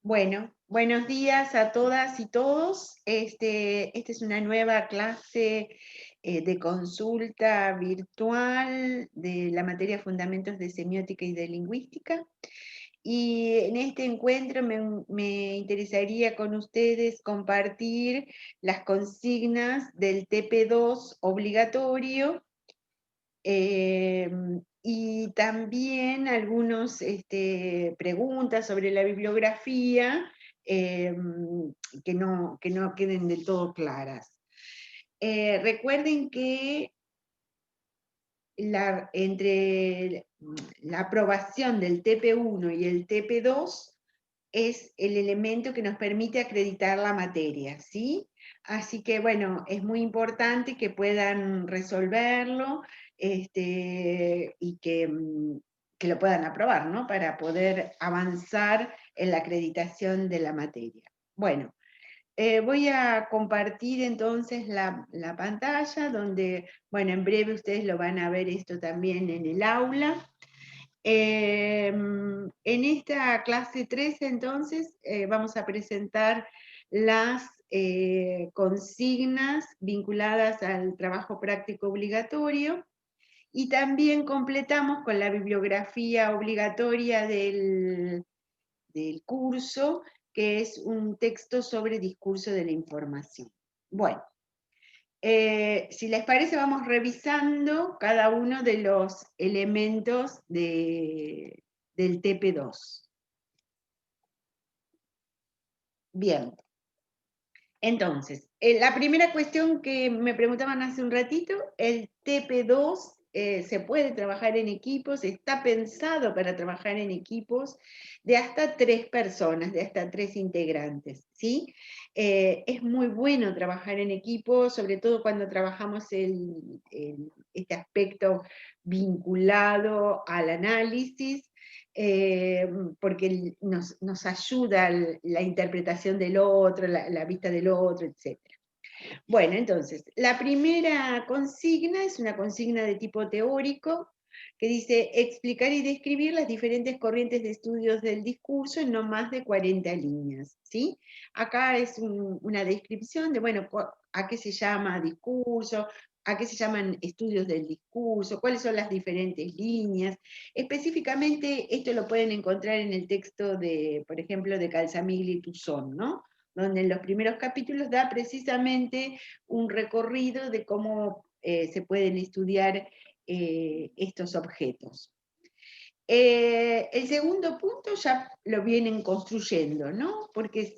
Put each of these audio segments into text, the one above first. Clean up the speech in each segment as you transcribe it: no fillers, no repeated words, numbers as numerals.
Bueno, buenos días a todas y todos. Esta es una nueva clase de consulta virtual de la materia Fundamentos de Semiótica y de Lingüística. Y en este encuentro me interesaría con ustedes compartir las consignas del TP2 obligatorio, y también algunas preguntas sobre la bibliografía, que no queden del todo claras. Recuerden que entre la aprobación del TP1 y el TP2 es el elemento que nos permite acreditar la materia, ¿sí? Así que, bueno, es muy importante que puedan resolverlo, y que lo puedan aprobar, ¿no? Para poder avanzar en la acreditación de la materia. Bueno, voy a compartir entonces la pantalla, donde, bueno, en breve ustedes lo van a ver esto también en el aula. En esta clase 3, entonces, vamos a presentar las consignas vinculadas al trabajo práctico obligatorio, y también completamos con la bibliografía obligatoria del curso, que es un texto sobre discurso de la información. Bueno, si les parece, vamos revisando cada uno de los elementos del TP2. Bien, entonces, la primera cuestión que me preguntaban hace un ratito, el TP2 se puede trabajar en equipos, está pensado para trabajar en equipos de hasta 3 personas, de hasta 3 integrantes, ¿sí? Es muy bueno trabajar en equipo, sobre todo cuando trabajamos este aspecto vinculado al análisis, porque nos ayuda la interpretación del otro, la vista del otro, etc. Bueno, entonces, la primera consigna es una consigna de tipo teórico, que dice explicar y describir las diferentes corrientes de estudios del discurso en no más de 40 líneas, ¿sí? Acá es una descripción de, bueno, a qué se llama discurso, a qué se llaman estudios del discurso, cuáles son las diferentes líneas. Específicamente, esto lo pueden encontrar en el texto de, por ejemplo, de Calzamigli y Tuzón, ¿no? Donde en los primeros capítulos da precisamente un recorrido de cómo se pueden estudiar estos objetos. El segundo punto ya lo vienen construyendo, ¿no? Porque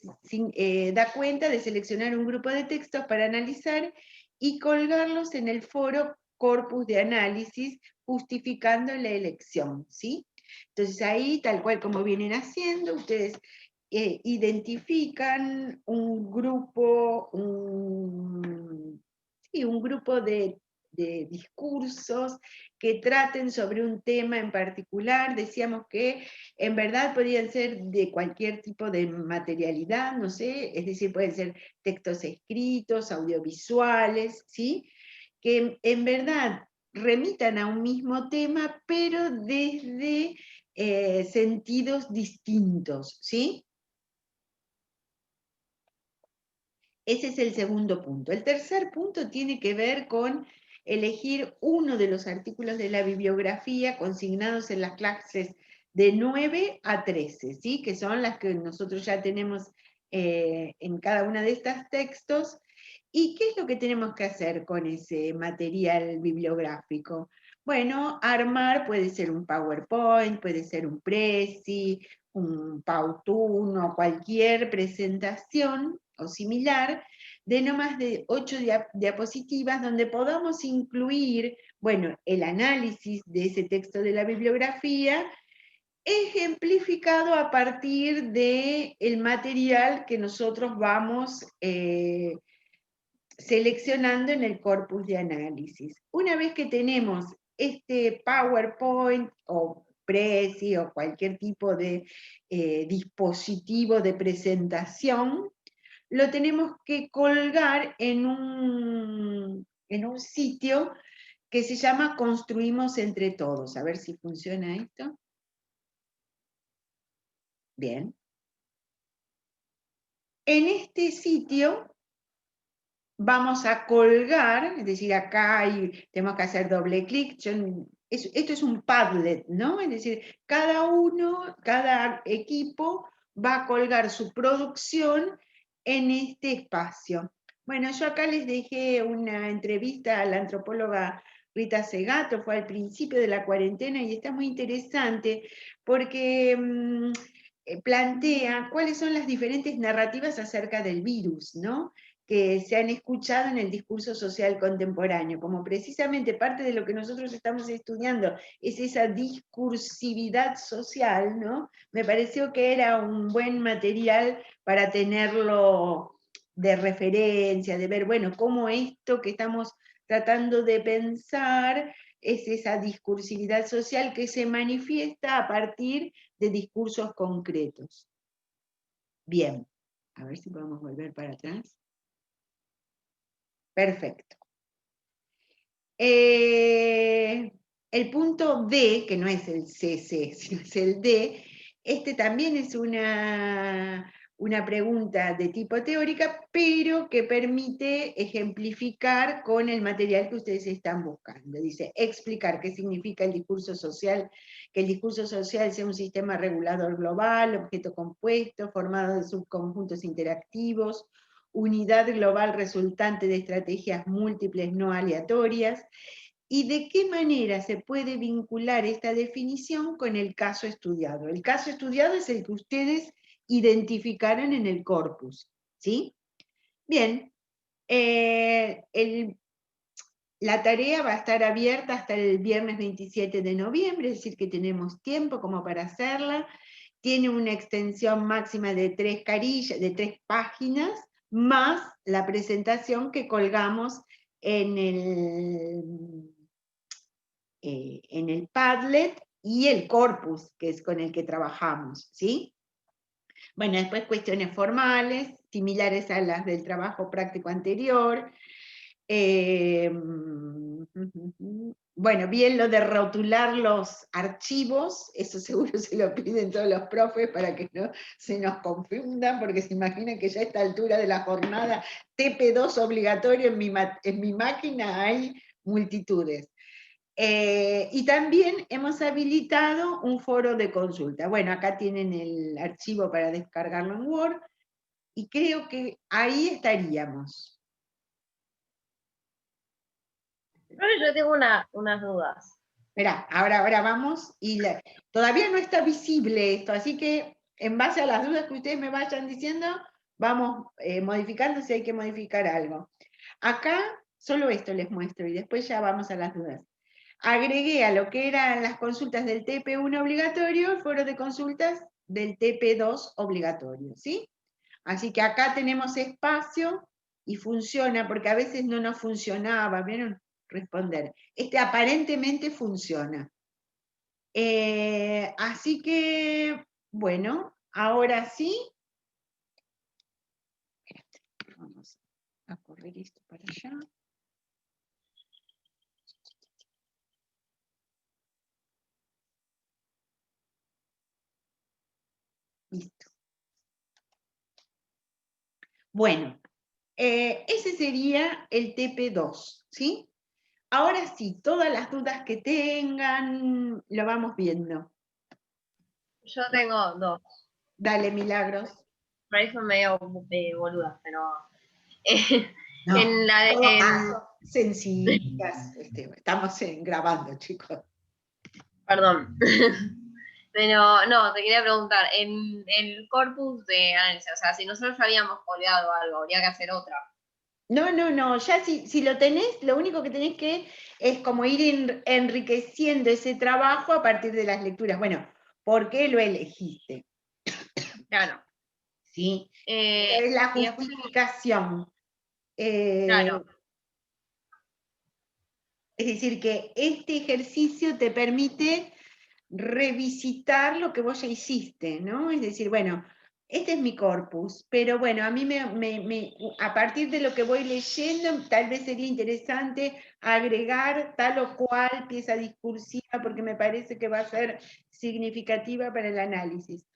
da cuenta de seleccionar un grupo de textos para analizar y colgarlos en el foro corpus de análisis, justificando la elección, ¿sí? Entonces ahí, tal cual como vienen haciendo, ustedes identifican un grupo, sí, un grupo de discursos que traten sobre un tema en particular. Decíamos que en verdad podrían ser de cualquier tipo de materialidad, no sé, es decir, pueden ser textos escritos, audiovisuales, ¿sí? Que en verdad remitan a un mismo tema, pero desde sentidos distintos, ¿sí? Ese es el segundo punto. El tercer punto tiene que ver con elegir uno de los artículos de la bibliografía consignados en las clases de 9 a 13, ¿sí? Que son las que nosotros ya tenemos en cada una de estos textos. ¿Y qué es lo que tenemos que hacer con ese material bibliográfico? Bueno, armar puede ser un PowerPoint, puede ser un Prezi, un Powtoon o cualquier presentación o similar, de no más de 8 diapositivas, donde podamos incluir, bueno, el análisis de ese texto de la bibliografía, ejemplificado a partir del material que nosotros vamos seleccionando en el corpus de análisis. Una vez que tenemos este PowerPoint o Prezi o cualquier tipo de dispositivo de presentación, lo tenemos que colgar en un sitio que se llama Construimos Entre Todos. A ver si funciona esto. Bien. En este sitio vamos a colgar, es decir, acá tenemos que hacer doble clic. Esto es un Padlet, ¿no? Es decir, cada equipo va a colgar su producción en este espacio. Bueno, yo acá les dejé una entrevista a la antropóloga Rita Segato, fue al principio de la cuarentena y está muy interesante porque plantea cuáles son las diferentes narrativas acerca del virus, ¿no? Que se han escuchado en el discurso social contemporáneo, como precisamente parte de lo que nosotros estamos estudiando es esa discursividad social, ¿no? Me pareció que era un buen material para tenerlo de referencia, de ver, bueno, cómo esto que estamos tratando de pensar es esa discursividad social que se manifiesta a partir de discursos concretos. Bien, a ver si podemos volver para atrás. Perfecto. El punto D, que no es el CC, sino es el D, este también es una pregunta de tipo teórica, pero que permite ejemplificar con el material que ustedes están buscando. Dice, explicar qué significa el discurso social, que el discurso social sea un sistema regulador global, objeto compuesto, formado de subconjuntos interactivos, unidad global resultante de estrategias múltiples no aleatorias, y de qué manera se puede vincular esta definición con el caso estudiado. El caso estudiado es el que ustedes identificaron en el corpus, ¿sí? Bien, la tarea va a estar abierta hasta el viernes 27 de noviembre, es decir, que tenemos tiempo como para hacerla. Tiene una extensión máxima de 3 páginas, más la presentación que colgamos en el Padlet y el corpus, que es con el que trabajamos, ¿sí? Bueno, después cuestiones formales, similares a las del trabajo práctico anterior. Bueno, bien lo de rotular los archivos, eso seguro se lo piden todos los profes para que no se nos confundan, porque se imaginan que ya a esta altura de la jornada TP2 obligatorio en mi máquina hay multitudes. Y también hemos habilitado un foro de consulta. Bueno, acá tienen el archivo para descargarlo en Word, y creo que ahí estaríamos. Yo tengo unas dudas. Mirá, ahora vamos, y todavía no está visible esto, así que en base a las dudas que ustedes me vayan diciendo, vamos modificando si hay que modificar algo. Acá solo esto les muestro y después ya vamos a las dudas. Agregué a lo que eran las consultas del TP1 obligatorio, el foro de consultas del TP2 obligatorio, ¿sí? Así que acá tenemos espacio y funciona, porque a veces no nos funcionaba, ¿vieron? Responder. Este aparentemente funciona. Así que, bueno, ahora sí. Vamos a correr esto para allá. Listo. Bueno, ese sería el TP2, ¿sí? Ahora sí, todas las dudas que tengan, lo vamos viendo. Yo tengo dos. Dale, Milagros. Por ahí son medio boludas, pero No, en la de sencillas. Estamos grabando, chicos. perdón. Pero no, te quería preguntar, en el corpus de análisis, o sea, si nosotros ya habíamos colgado algo, habría que hacer otra. No, ya si lo tenés, lo único que tenés que es como ir enriqueciendo ese trabajo a partir de las lecturas. Bueno, ¿por qué lo elegiste? Claro. ¿Sí? Es la Y después, justificación. claro. Es decir, que este ejercicio te permite revisitar lo que vos ya hiciste, ¿no? Es decir, bueno, este es mi corpus, pero bueno, a mí a partir de lo que voy leyendo, tal vez sería interesante agregar tal o cual pieza discursiva, porque me parece que va a ser significativa para el análisis.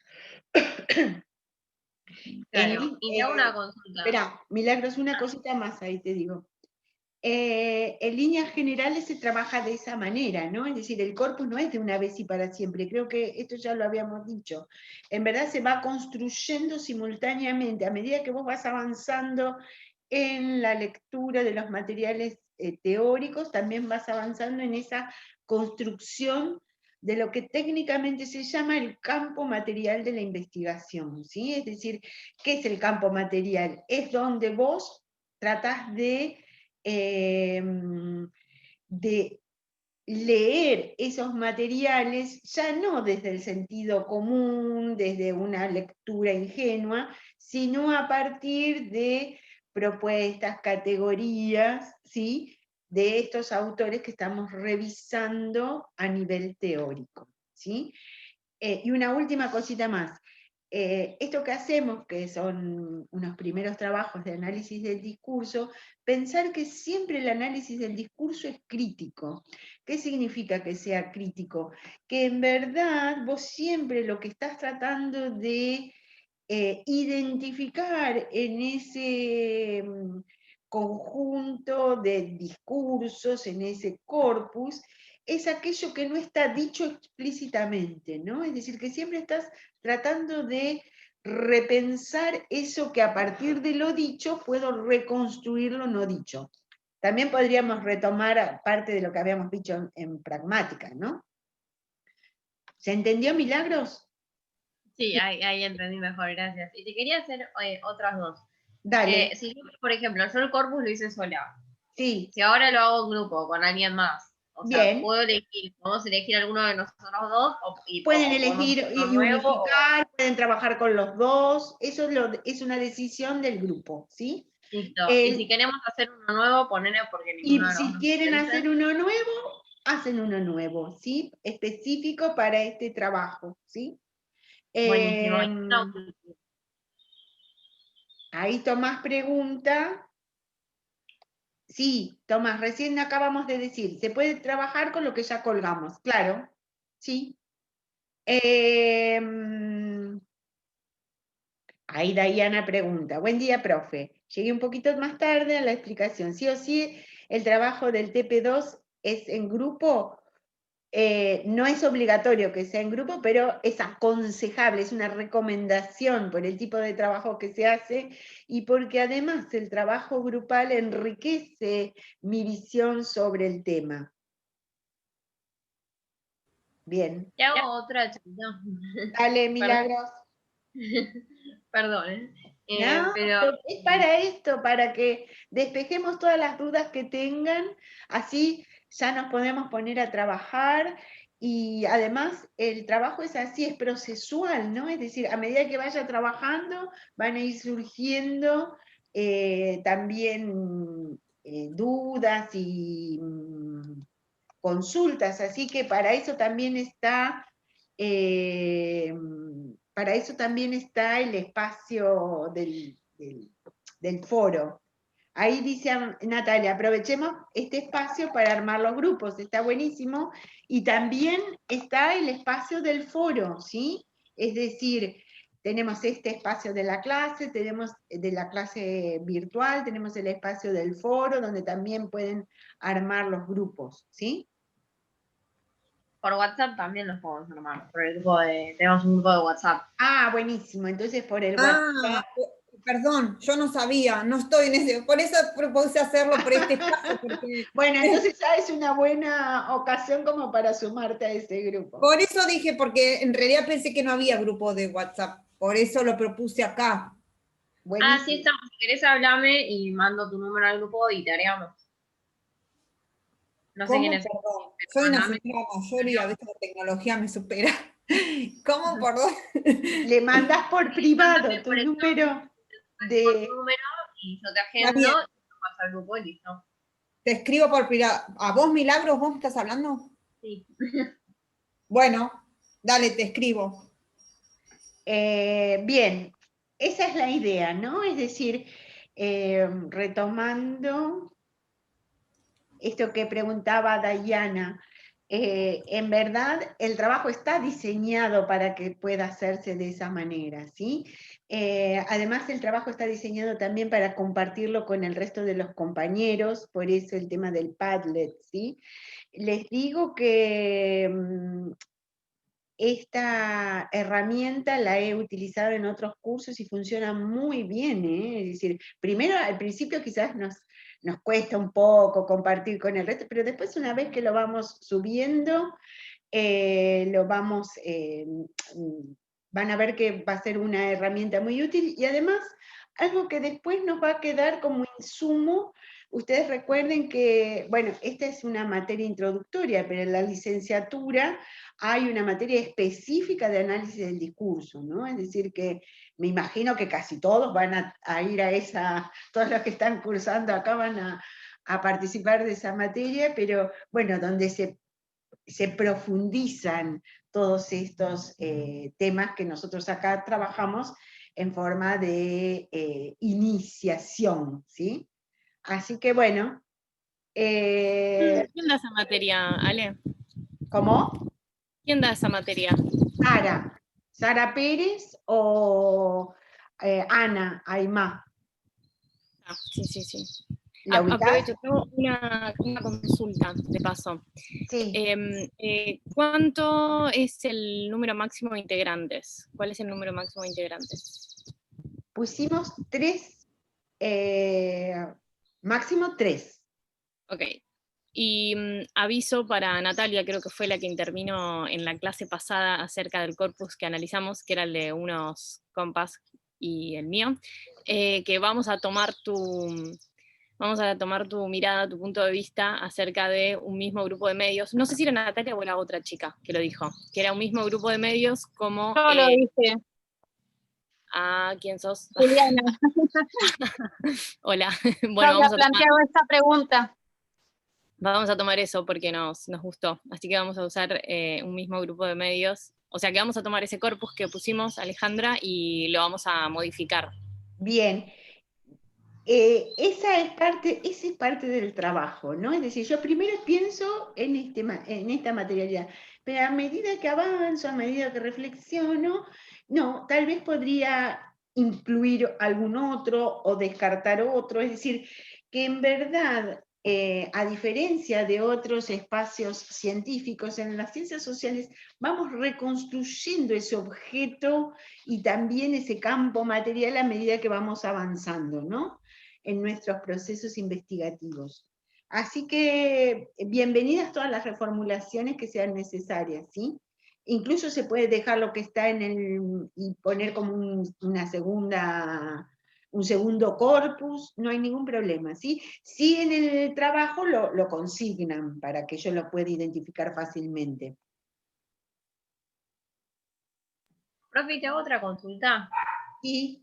Claro, y te hago una consulta. Espera, Milagros, una cosita más ahí te digo. En líneas generales se trabaja de esa manera, ¿no? Es decir, el corpus no es de una vez y para siempre, creo que esto ya lo habíamos dicho. En verdad se va construyendo simultáneamente, a medida que vos vas avanzando en la lectura de los materiales teóricos, también vas avanzando en esa construcción de lo que técnicamente se llama el campo material de la investigación, ¿sí? Es decir, ¿qué es el campo material? Es donde vos tratás de leer esos materiales, ya no desde el sentido común, desde una lectura ingenua, sino a partir de propuestas, categorías, ¿sí?, de estos autores que estamos revisando a nivel teórico, ¿sí? Y una última cosita más. Esto que hacemos, que son unos primeros trabajos de análisis del discurso, pensar que siempre el análisis del discurso es crítico. ¿Qué significa que sea crítico? Que en verdad vos siempre lo que estás tratando de identificar en ese conjunto de discursos, en ese corpus, es aquello que no está dicho explícitamente, ¿no? Es decir, que siempre estás tratando de repensar eso que a partir de lo dicho puedo reconstruir lo no dicho. También podríamos retomar parte de lo que habíamos dicho en pragmática, ¿no? ¿Se entendió, Milagros? Sí, ahí entendí mejor, gracias. Y te quería hacer otras dos. Dale. Si yo, por ejemplo, yo el corpus lo hice sola. Sí. Si ahora lo hago en grupo con alguien más, o sea, Bien. podemos elegir alguno de nosotros dos, Pueden o podemos elegir hacer y uno nuevo, unificar, pueden trabajar con los dos, eso es una decisión del grupo, ¿sí? listo. Y si queremos hacer uno nuevo, ponele porque ninguno Y de los si dos quieren piensa. hacer uno nuevo, hacen uno nuevo, ¿sí? Específico para este trabajo, ¿sí? Buenísimo. Ahí Tomás pregunta. Sí, Tomás, recién acabamos de decir, se puede trabajar con lo que ya colgamos, claro, sí. Ahí Diana pregunta, buen día, profe. Llegué un poquito más tarde a la explicación. Sí o sí, el trabajo del TP2 es en grupo. No es obligatorio que sea en grupo, pero es aconsejable, es una recomendación por el tipo de trabajo que se hace y porque además el trabajo grupal enriquece mi visión sobre el tema. Bien. Te hago otra chiquita. Dale, Milagros. Perdón, No, pero es para esto, para que despejemos todas las dudas que tengan, así ya nos podemos poner a trabajar y además el trabajo es así, es procesual, ¿no? Es decir, a medida que vaya trabajando van a ir surgiendo también dudas y consultas, así que para eso también está el espacio del foro. Ahí dice Natalia, aprovechemos este espacio para armar los grupos, está buenísimo. Y también está el espacio del foro, ¿sí? Es decir, tenemos este espacio de la clase, tenemos de la clase virtual, tenemos el espacio del foro, donde también pueden armar los grupos, ¿sí? por WhatsApp también los podemos armar. Tenemos un grupo de WhatsApp. Ah, buenísimo. Entonces por el WhatsApp. Perdón, yo no sabía, no estoy en ese, por eso propuse hacerlo por este espacio. Porque... Bueno, entonces ya es una buena ocasión como para sumarte a ese grupo. Por eso dije, porque en realidad pensé que no había grupo de WhatsApp, por eso lo propuse acá. Buenísimo. Ah, sí, estamos. Si querés, hablame y mando tu número al grupo y te agregamos. No sé quién es. Perdón, soy una señora mayor y a veces la tecnología me supera. ¿Cómo, perdón? Le mandas por privado tu número de... Tu número y yo te agendo y te paso al grupo y listo. Te escribo por privado. ¿A vos, Milagros, vos me estás hablando? Sí. Bueno, dale, te escribo. Bien, esa es la idea, ¿no? Es decir, retomando esto que preguntaba Diana, en verdad el trabajo está diseñado para que pueda hacerse de esa manera, ¿sí? Además el trabajo está diseñado también para compartirlo con el resto de los compañeros, por eso el tema del Padlet, ¿sí? Les digo que esta herramienta la he utilizado en otros cursos y funciona muy bien, ¿eh? Es decir, primero al principio quizás nos cuesta un poco compartir con el resto, pero después una vez que lo vamos subiendo, lo vamos, van a ver que va a ser una herramienta muy útil y además algo que después nos va a quedar como insumo. Ustedes recuerden que, bueno, esta es una materia introductoria, pero en la licenciatura hay una materia específica de análisis del discurso, ¿no? Es decir, que me imagino que casi todos van a ir a esa, todos los que están cursando acá van a participar de esa materia, pero bueno, donde se profundizan todos estos temas que nosotros acá trabajamos en forma de iniciación, ¿sí? Así que bueno. ¿Quién da esa materia, Ale? ¿Cómo? ¿Quién da esa materia? Sara Pérez o Ana Aymá. Ah, sí, sí, sí. ¿La ubicás? Aprovecho, tengo una consulta de paso. Sí. ¿Cuánto es el número máximo de integrantes? ¿Cuál es el número máximo de integrantes? Pusimos 3, máximo 3. Ok. Y aviso para Natalia, creo que fue la que intervino en la clase pasada acerca del corpus que analizamos, que era el de unos compas y el mío, que vamos a tomar tu mirada, tu punto de vista acerca de un mismo grupo de medios. No sé si era Natalia o era otra chica que lo dijo, que era un mismo grupo de medios como... Yo lo dije. Ah, ¿quién sos? Juliana. Hola. Yo Bueno, había planteado esta pregunta. vamos a tomar eso porque nos gustó. Así que vamos a usar un mismo grupo de medios. O sea que vamos a tomar ese corpus que pusimos, Alejandra, y lo vamos a modificar. Bien. Esa es parte del trabajo, ¿no? Es decir, yo primero pienso en esta materialidad, pero a medida que avanzo, a medida que reflexiono, no, tal vez podría incluir algún otro o descartar otro, es decir, que en verdad, a diferencia de otros espacios científicos, en las ciencias sociales vamos reconstruyendo ese objeto y también ese campo material a medida que vamos avanzando, ¿no? En nuestros procesos investigativos. Así que bienvenidas todas las reformulaciones que sean necesarias, ¿sí? Incluso se puede dejar lo que está en el, y poner como un segundo corpus, no hay ningún problema, ¿sí? Sí en el trabajo lo consignan para que yo lo pueda identificar fácilmente. Profe, te hago otra consulta. Y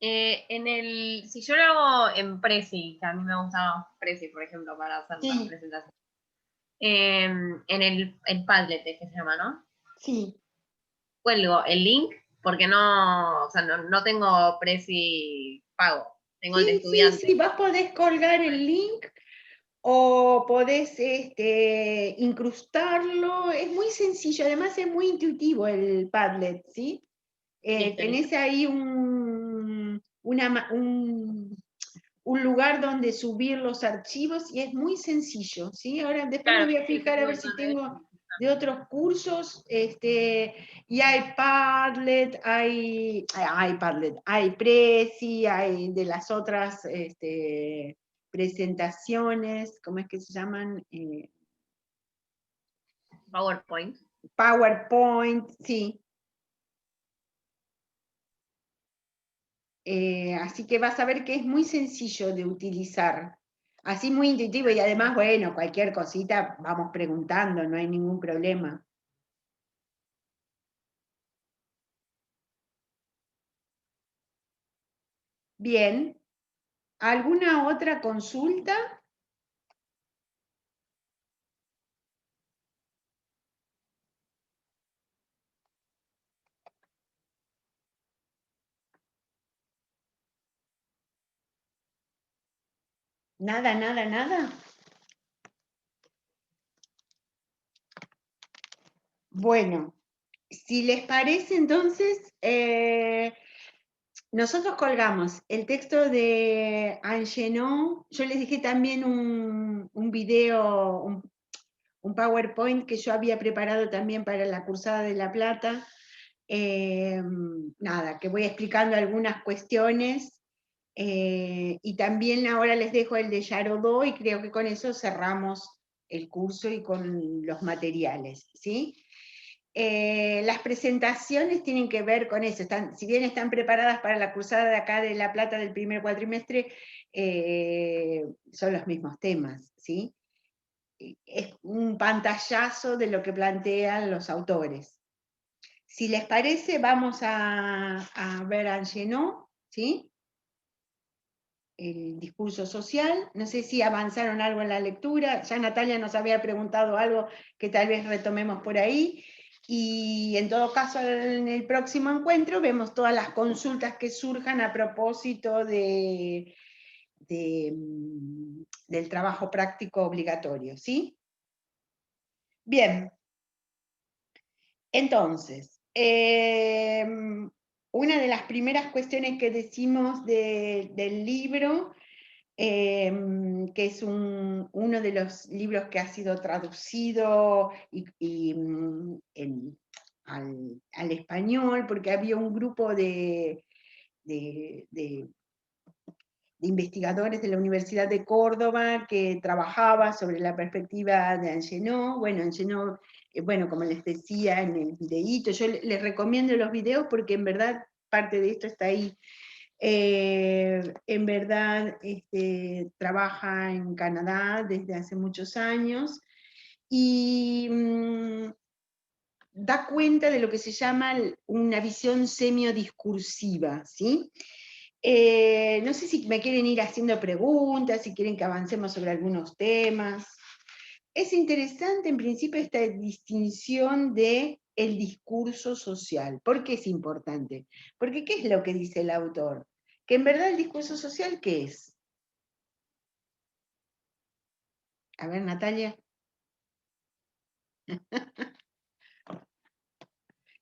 Si yo lo hago en Prezi, que a mí me gusta Prezi, por ejemplo, para hacer sí, las presentaciones. En el Padlet que se llama, ¿no? sí. Cuelgo el link porque no, o sea, no tengo Prezi pago, tengo el de estudiante. Sí, vos podés colgar el link o podés incrustarlo, es muy sencillo, además es muy intuitivo el Padlet, ¿sí? Listo, Tenés ahí un lugar donde subir los archivos y es muy sencillo, ¿sí? Ahora después me claro, voy a fijar a ver si tengo de otros cursos, y hay Padlet, hay Prezi, hay de las otras presentaciones, ¿cómo es que se llaman? PowerPoint. PowerPoint, sí. Así que vas a ver que es muy sencillo de utilizar, así muy intuitivo y además, bueno, cualquier cosita vamos preguntando, no hay ningún problema. Bien, ¿alguna otra consulta? Nada. Bueno, si les parece, entonces, nosotros colgamos el texto de Angenot. Yo les dejé también un video, un PowerPoint que yo había preparado también para la Cursada de La Plata. Nada, que voy explicando algunas cuestiones. Y también ahora les dejo el de Yarodó y creo que con eso cerramos el curso y con los materiales, ¿sí? Las presentaciones tienen que ver con eso, si bien están preparadas para la cursada de acá de La Plata del primer cuatrimestre, son los mismos temas, ¿sí? Es un pantallazo de lo que plantean los autores. Si les parece, vamos a ver a Angenot, ¿sí? El discurso social. No sé si avanzaron algo en la lectura. Ya Natalia nos había preguntado algo que tal vez retomemos por ahí. Y en todo caso, en el próximo encuentro vemos todas las consultas que surjan a propósito del trabajo práctico obligatorio, ¿sí? Bien. Entonces, una de las primeras cuestiones que decimos del libro, que es uno de los libros que ha sido traducido al español, porque había un grupo de investigadores de la Universidad de Córdoba que trabajaba sobre la perspectiva de Angenot. Bueno, Angenot, bueno, como les decía en el videíto, yo les recomiendo los videos porque en verdad parte de esto está ahí. En verdad trabaja en Canadá desde hace muchos años y da cuenta de lo que se llama una visión semiodiscursiva, ¿sí? No sé si me quieren ir haciendo preguntas, si quieren que avancemos sobre algunos temas. Es interesante en principio esta distinción de el discurso social. ¿Por qué es importante? Porque ¿qué es lo que dice el autor? Que en verdad el discurso social, ¿qué es? A ver, Natalia.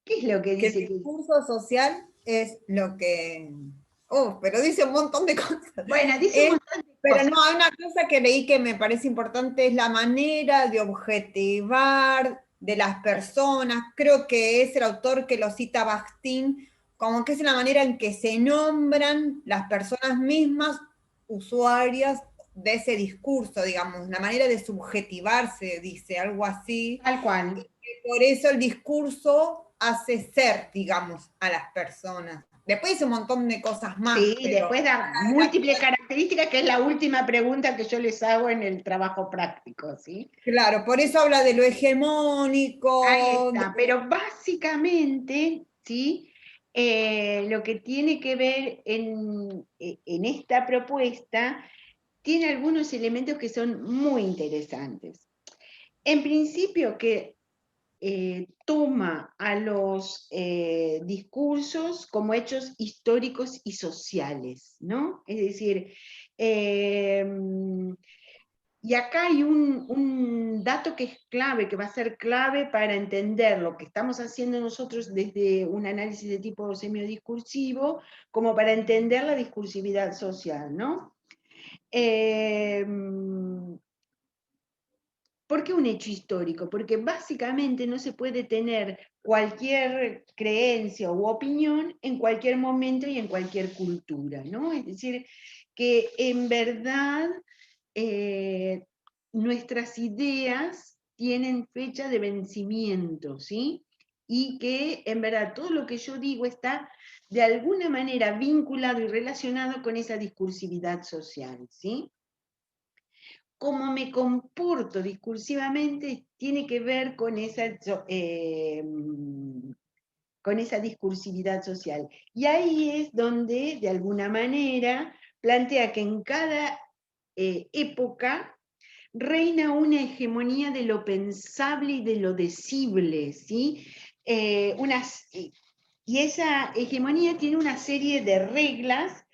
¿Qué es lo que Que el dice? discurso social es lo que... Oh, pero dice un montón de cosas. Bueno, dice un montón de Pero cosas. no, hay una cosa que leí que me parece importante, es la manera de objetivar de las personas. Creo que es el autor que lo cita Bakhtin, como que es la manera en que se nombran las personas mismas usuarias de ese discurso, digamos, una manera de subjetivarse, dice, algo así. Tal cual. Por eso el discurso hace ser, digamos, a las personas. Después dice un montón de cosas más. Sí, Pero después da múltiples características, que es la última pregunta que yo les hago en el trabajo práctico, ¿sí? claro, por eso habla de lo Ahí hegemónico. está, pero básicamente, ¿sí? Lo que tiene que ver en esta propuesta tiene algunos elementos que son muy interesantes. En principio, que toma a los discursos como hechos históricos y sociales, ¿no? Es decir, y acá hay un dato que es clave, que va a ser clave para entender lo que estamos haciendo nosotros desde un análisis de tipo semiodiscursivo, como para entender la discursividad social, ¿no? ¿Por qué un hecho histórico? Porque básicamente no se puede tener cualquier creencia u opinión en cualquier momento y en cualquier cultura, ¿no? Es decir, que en verdad nuestras ideas tienen fecha de vencimiento, ¿sí? Y que en verdad todo lo que yo digo está de alguna manera vinculado y relacionado con esa discursividad social, ¿sí? Cómo me comporto discursivamente tiene que ver con esa discursividad social. Y ahí es donde, de alguna manera, plantea que en cada época reina una hegemonía de lo pensable y de lo decible, ¿sí? Y esa hegemonía tiene una serie de reglas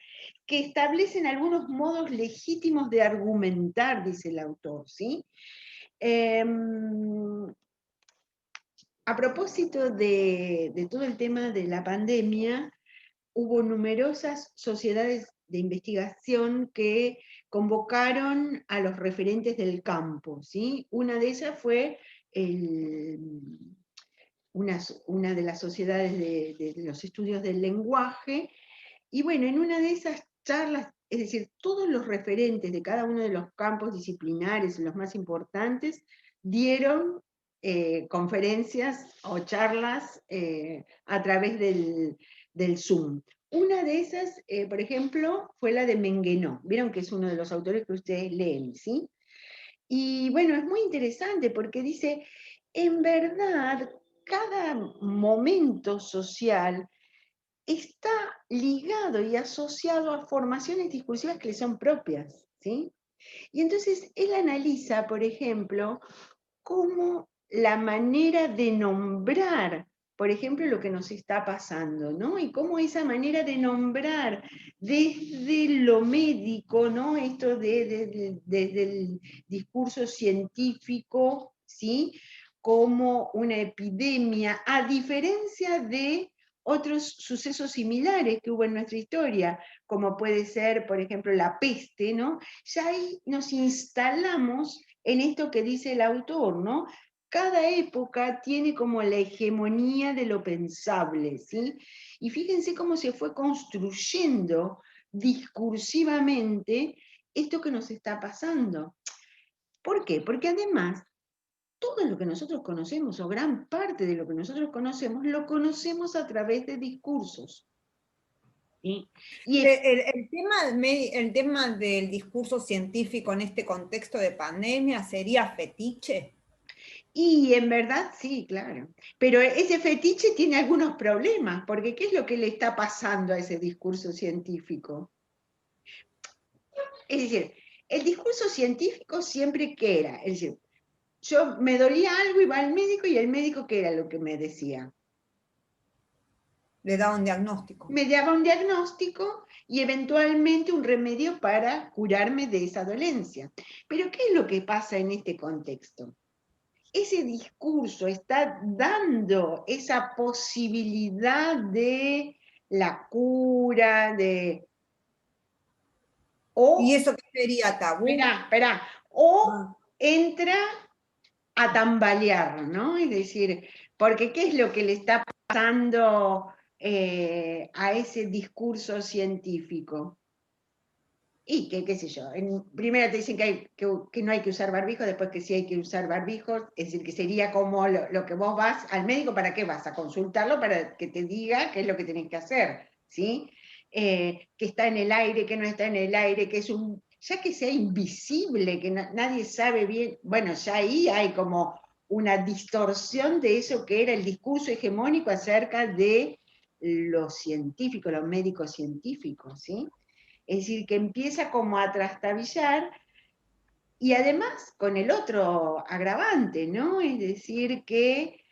que establecen algunos modos legítimos de argumentar, dice el autor, ¿sí? a propósito de todo el tema de la pandemia, hubo numerosas sociedades de investigación que convocaron a los referentes del campo, ¿sí? Una de ellas fue una de las sociedades de los estudios del lenguaje, y bueno, en una de esas charlas, es decir, todos los referentes de cada uno de los campos disciplinares, los más importantes, dieron conferencias o charlas a través del Zoom. Una de esas, por ejemplo, fue la de Menguenó. Vieron que es uno de los autores que ustedes leen, ¿sí? Y bueno, es muy interesante porque dice, en verdad, cada momento social está ligado y asociado a formaciones discursivas que le son propias, ¿sí? Y entonces él analiza, por ejemplo, cómo la manera de nombrar, por ejemplo, lo que nos está pasando, ¿no? Y cómo esa manera de nombrar desde lo médico, ¿no? Esto desde el discurso científico, ¿sí? Como una epidemia, a diferencia de otros sucesos similares que hubo en nuestra historia, como puede ser, por ejemplo, la peste, ¿no? Ya ahí nos instalamos en esto que dice el autor, ¿no? Cada época tiene como la hegemonía de lo pensable, ¿sí? Y fíjense cómo se fue construyendo discursivamente esto que nos está pasando. ¿Por qué? Porque además, todo lo que nosotros conocemos, o gran parte de lo que nosotros conocemos, lo conocemos a través de discursos. ¿Sí? Y El tema del discurso científico en este contexto de pandemia sería fetiche. Y en verdad sí, claro. Pero ese fetiche tiene algunos problemas, porque ¿qué es lo que le está pasando a ese discurso científico? Es decir, el discurso científico siempre ¿qué era? Es decir, yo me dolía algo, iba al médico y el médico ¿qué era lo que me decía? Le da un diagnóstico. Me daba un diagnóstico y eventualmente un remedio para curarme de esa dolencia. Pero ¿qué es lo que pasa en este contexto? Ese discurso está dando esa posibilidad de la cura, de... ¿Y O, eso qué sería, tabú? esperá, o entra a tambalear, ¿no? Es decir, porque ¿qué es lo que le está pasando a ese discurso científico? Y que, qué sé yo, primero te dicen que no hay que usar barbijo, después que sí hay que usar barbijos, es decir, que sería como lo que vos vas al médico, ¿para qué vas? A consultarlo para que te diga qué es lo que tenés que hacer, ¿sí? Que está en el aire, que no está en el aire, que es ya que sea invisible, que nadie sabe bien, bueno, ya ahí hay como una distorsión de eso que era el discurso hegemónico acerca de los científicos, los médicos científicos, ¿sí? Es decir, que empieza como a trastabillar, y además con el otro agravante, ¿no? Es decir, que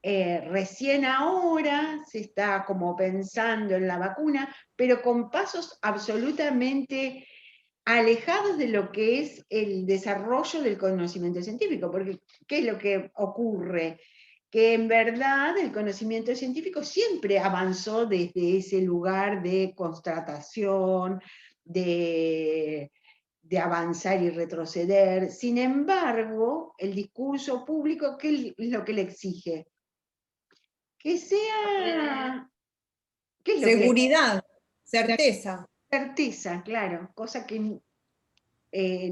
recién ahora se está como pensando en la vacuna, pero con pasos absolutamente alejados de lo que es el desarrollo del conocimiento científico, porque ¿qué es lo que ocurre? Que en verdad el conocimiento científico siempre avanzó desde ese lugar de constatación, de, de avanzar y retroceder. Sin embargo, el discurso público, ¿qué es lo que le exige? Que sea... ¿Qué es lo que le exige? Seguridad, certeza. Certeza, claro, cosa que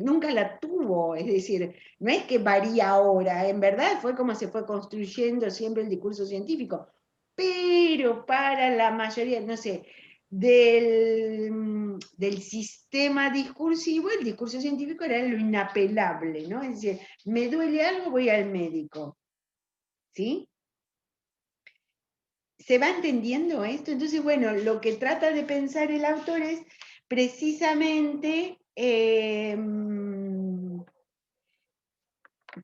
nunca la tuvo, es decir, no es que varía ahora, en verdad fue como se fue construyendo siempre el discurso científico, pero para la mayoría, no sé, del sistema discursivo, el discurso científico era lo inapelable, ¿no? Es decir, me duele algo, voy al médico, ¿sí? ¿Se va entendiendo esto? Entonces, bueno, lo que trata de pensar el autor es precisamente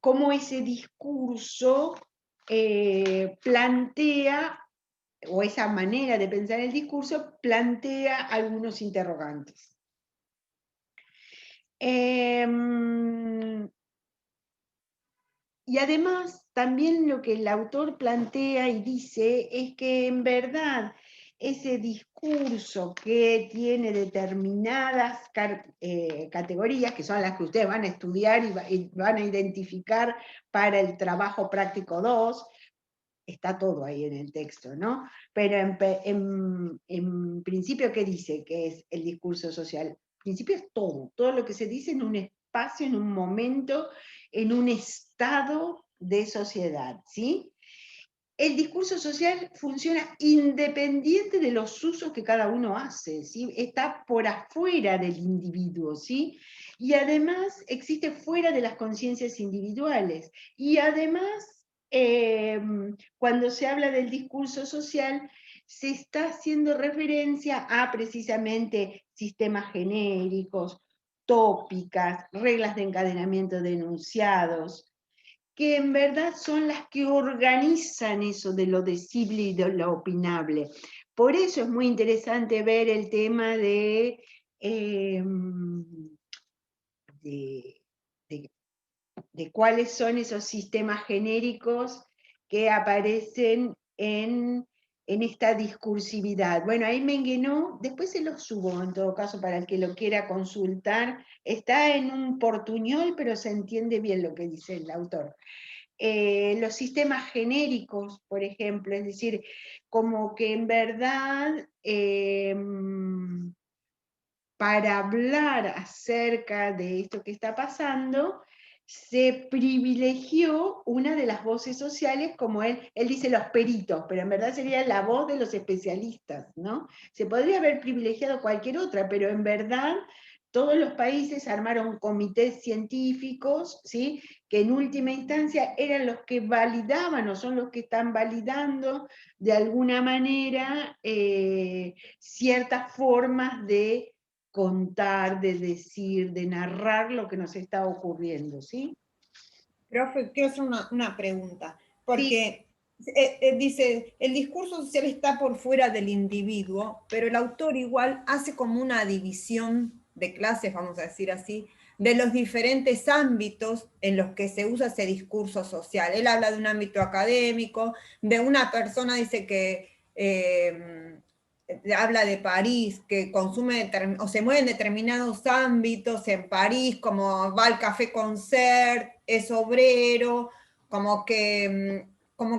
cómo ese discurso plantea, o esa manera de pensar el discurso, plantea algunos interrogantes. Y además, también lo que el autor plantea y dice es que en verdad ese discurso que tiene determinadas categorías, que son las que ustedes van a estudiar y van a identificar para el trabajo práctico 2, está todo ahí en el texto, ¿no? Pero en principio, ¿qué dice que es el discurso social? En principio es todo lo que se dice en un espacio, en un momento, en un estado de sociedad, ¿sí? El discurso social funciona independiente de los usos que cada uno hace, ¿sí? Está por afuera del individuo, ¿sí? Y además existe fuera de las conciencias individuales. Y además, cuando se habla del discurso social, se está haciendo referencia a precisamente sistemas genéricos, tópicas, reglas de encadenamiento de enunciados, que en verdad son las que organizan eso de lo decible y de lo opinable. Por eso es muy interesante ver el tema de, de, de cuáles son esos sistemas genéricos que aparecen en esta discursividad. Bueno, ahí Menguenó, después se los subo en todo caso para el que lo quiera consultar, está en un portuñol, pero se entiende bien lo que dice el autor. Los sistemas genéricos, por ejemplo, es decir, como que en verdad para hablar acerca de esto que está pasando, se privilegió una de las voces sociales, como él dice los peritos, pero en verdad sería la voz de los especialistas, ¿no? Se podría haber privilegiado cualquier otra, pero en verdad todos los países armaron comités científicos, ¿sí? Que en última instancia eran los que validaban o son los que están validando de alguna manera ciertas formas de contar, de decir, de narrar lo que nos está ocurriendo, ¿sí? Profe, quiero hacer una pregunta, Sí. porque dice, el discurso social está por fuera del individuo, pero el autor igual hace como una división de clases, vamos a decir así, de los diferentes ámbitos en los que se usa ese discurso social. Él habla de un ámbito académico, de una persona, dice que habla de París, que consume o se mueve en determinados ámbitos en París, como va al café concert, es obrero, como que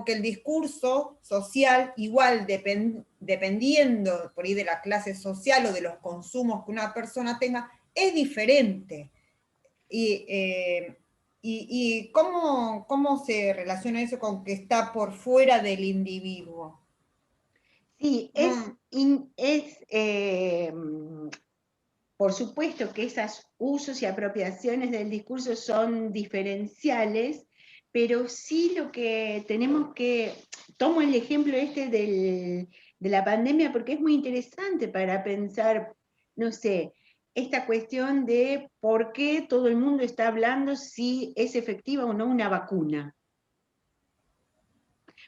el discurso social, igual dependiendo por ahí de la clase social o de los consumos que una persona tenga, es diferente. Y ¿cómo se relaciona eso con que está por fuera del individuo? Sí, por supuesto que esos usos y apropiaciones del discurso son diferenciales, pero sí lo que tenemos que, tomo el ejemplo este de la pandemia porque es muy interesante para pensar, no sé, esta cuestión de por qué todo el mundo está hablando si es efectiva o no una vacuna.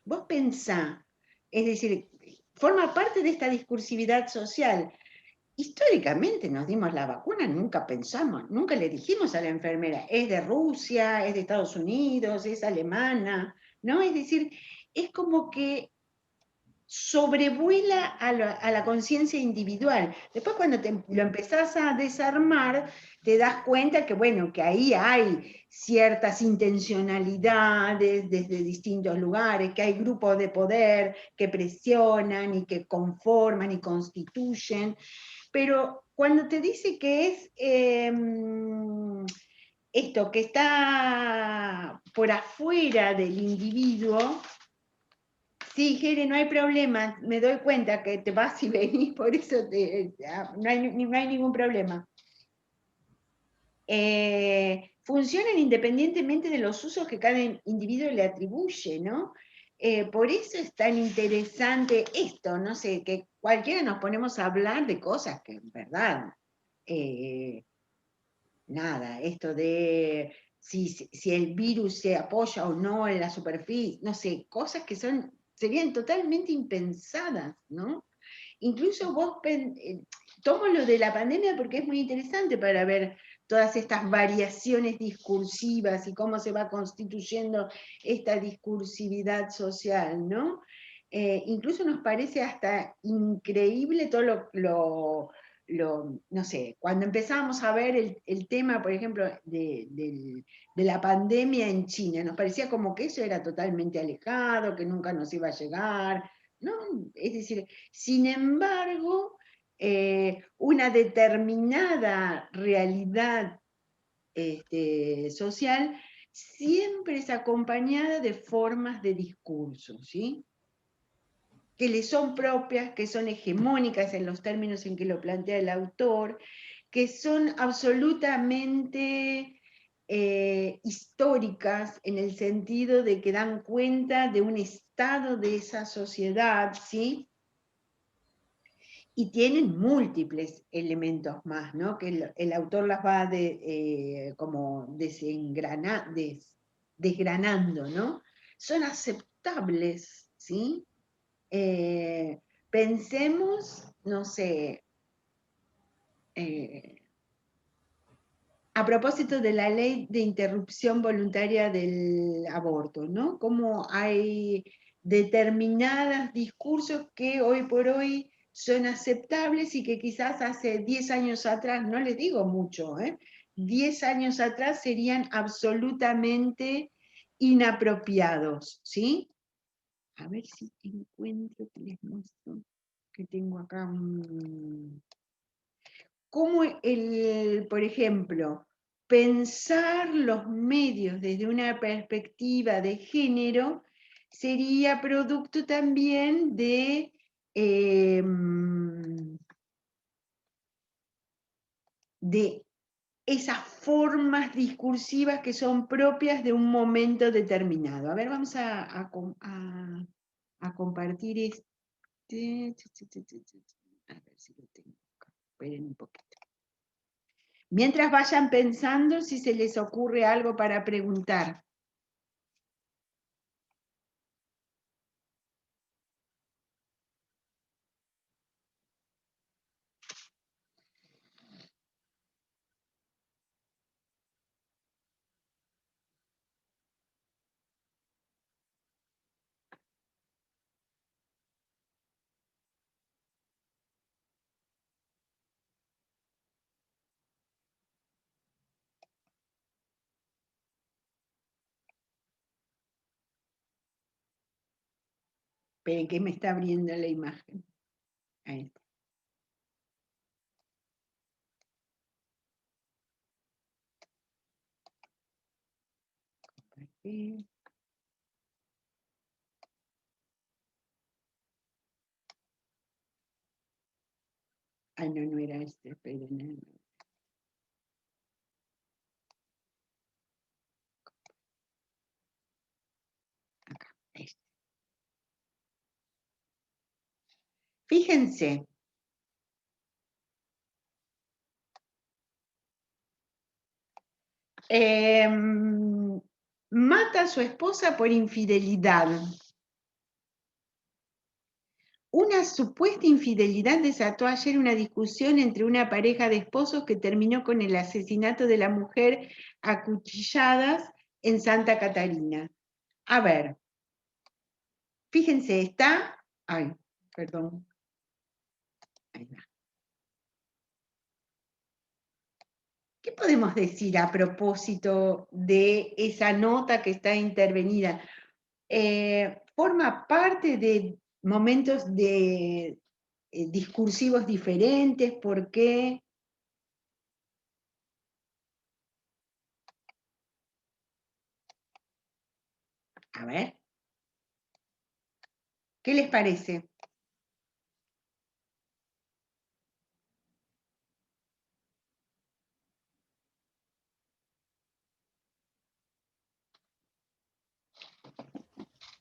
Vos pensá, es decir, forma parte de esta discursividad social. Históricamente nos dimos la vacuna, nunca pensamos, nunca le dijimos a la enfermera, es de Rusia, es de Estados Unidos, es alemana, ¿no? Es decir, es como que sobrevuela a la conciencia individual. Después cuando lo empezás a desarmar, te das cuenta que, bueno, que ahí hay ciertas intencionalidades desde distintos lugares, que hay grupos de poder que presionan y que conforman y constituyen, pero cuando te dice que es esto, que está por afuera del individuo, sí, Jere, no hay problema, me doy cuenta que te vas y venís, por eso no hay ningún problema. Funcionan independientemente de los usos que cada individuo le atribuye, ¿no? Por eso es tan interesante esto, no sé, que cualquiera nos ponemos a hablar de cosas que en verdad, nada, esto de si el virus se apoya o no en la superficie, no sé, cosas que serían totalmente impensadas, ¿no? Incluso tomo lo de la pandemia porque es muy interesante para ver todas estas variaciones discursivas y cómo se va constituyendo esta discursividad social, ¿no? Incluso nos parece hasta increíble todo no sé, cuando empezamos a ver el tema, por ejemplo, de la pandemia en China, nos parecía como que eso era totalmente alejado, que nunca nos iba a llegar, ¿no? Es decir, sin embargo, una determinada realidad social siempre es acompañada de formas de discurso, ¿sí? Que le son propias, que son hegemónicas en los términos en que lo plantea el autor, que son absolutamente históricas en el sentido de que dan cuenta de un estado de esa sociedad, ¿sí? Y tienen múltiples elementos más, ¿no? Que el autor las va como desgranando, ¿no? Son aceptables, ¿sí? Pensemos, no sé, a propósito de la ley de interrupción voluntaria del aborto, ¿no? Cómo hay determinados discursos que hoy por hoy son aceptables y que quizás hace 10 años atrás, no les digo mucho, 10 años atrás serían absolutamente inapropiados, ¿sí? A ver si encuentro que les muestro, que tengo acá un... Cómo por ejemplo, pensar los medios desde una perspectiva de género sería producto también de esas formas discursivas que son propias de un momento determinado. A ver, vamos a compartir este. A ver si lo tengo acá. Esperen un poquito. Mientras vayan pensando si se les ocurre algo para preguntar. Esperen que me está abriendo la imagen. Ahí está. Compartir. Ay, no, no era este, esperen. Acá, este. Fíjense. Mata a su esposa por infidelidad. Una supuesta infidelidad desató ayer una discusión entre una pareja de esposos que terminó con el asesinato de la mujer a cuchilladas en Santa Catarina. A ver, fíjense, está... Ay, perdón. Ahí va. ¿Qué podemos decir a propósito de esa nota que está intervenida? Forma parte de momentos discursivos diferentes, ¿por qué? A ver, ¿qué les parece?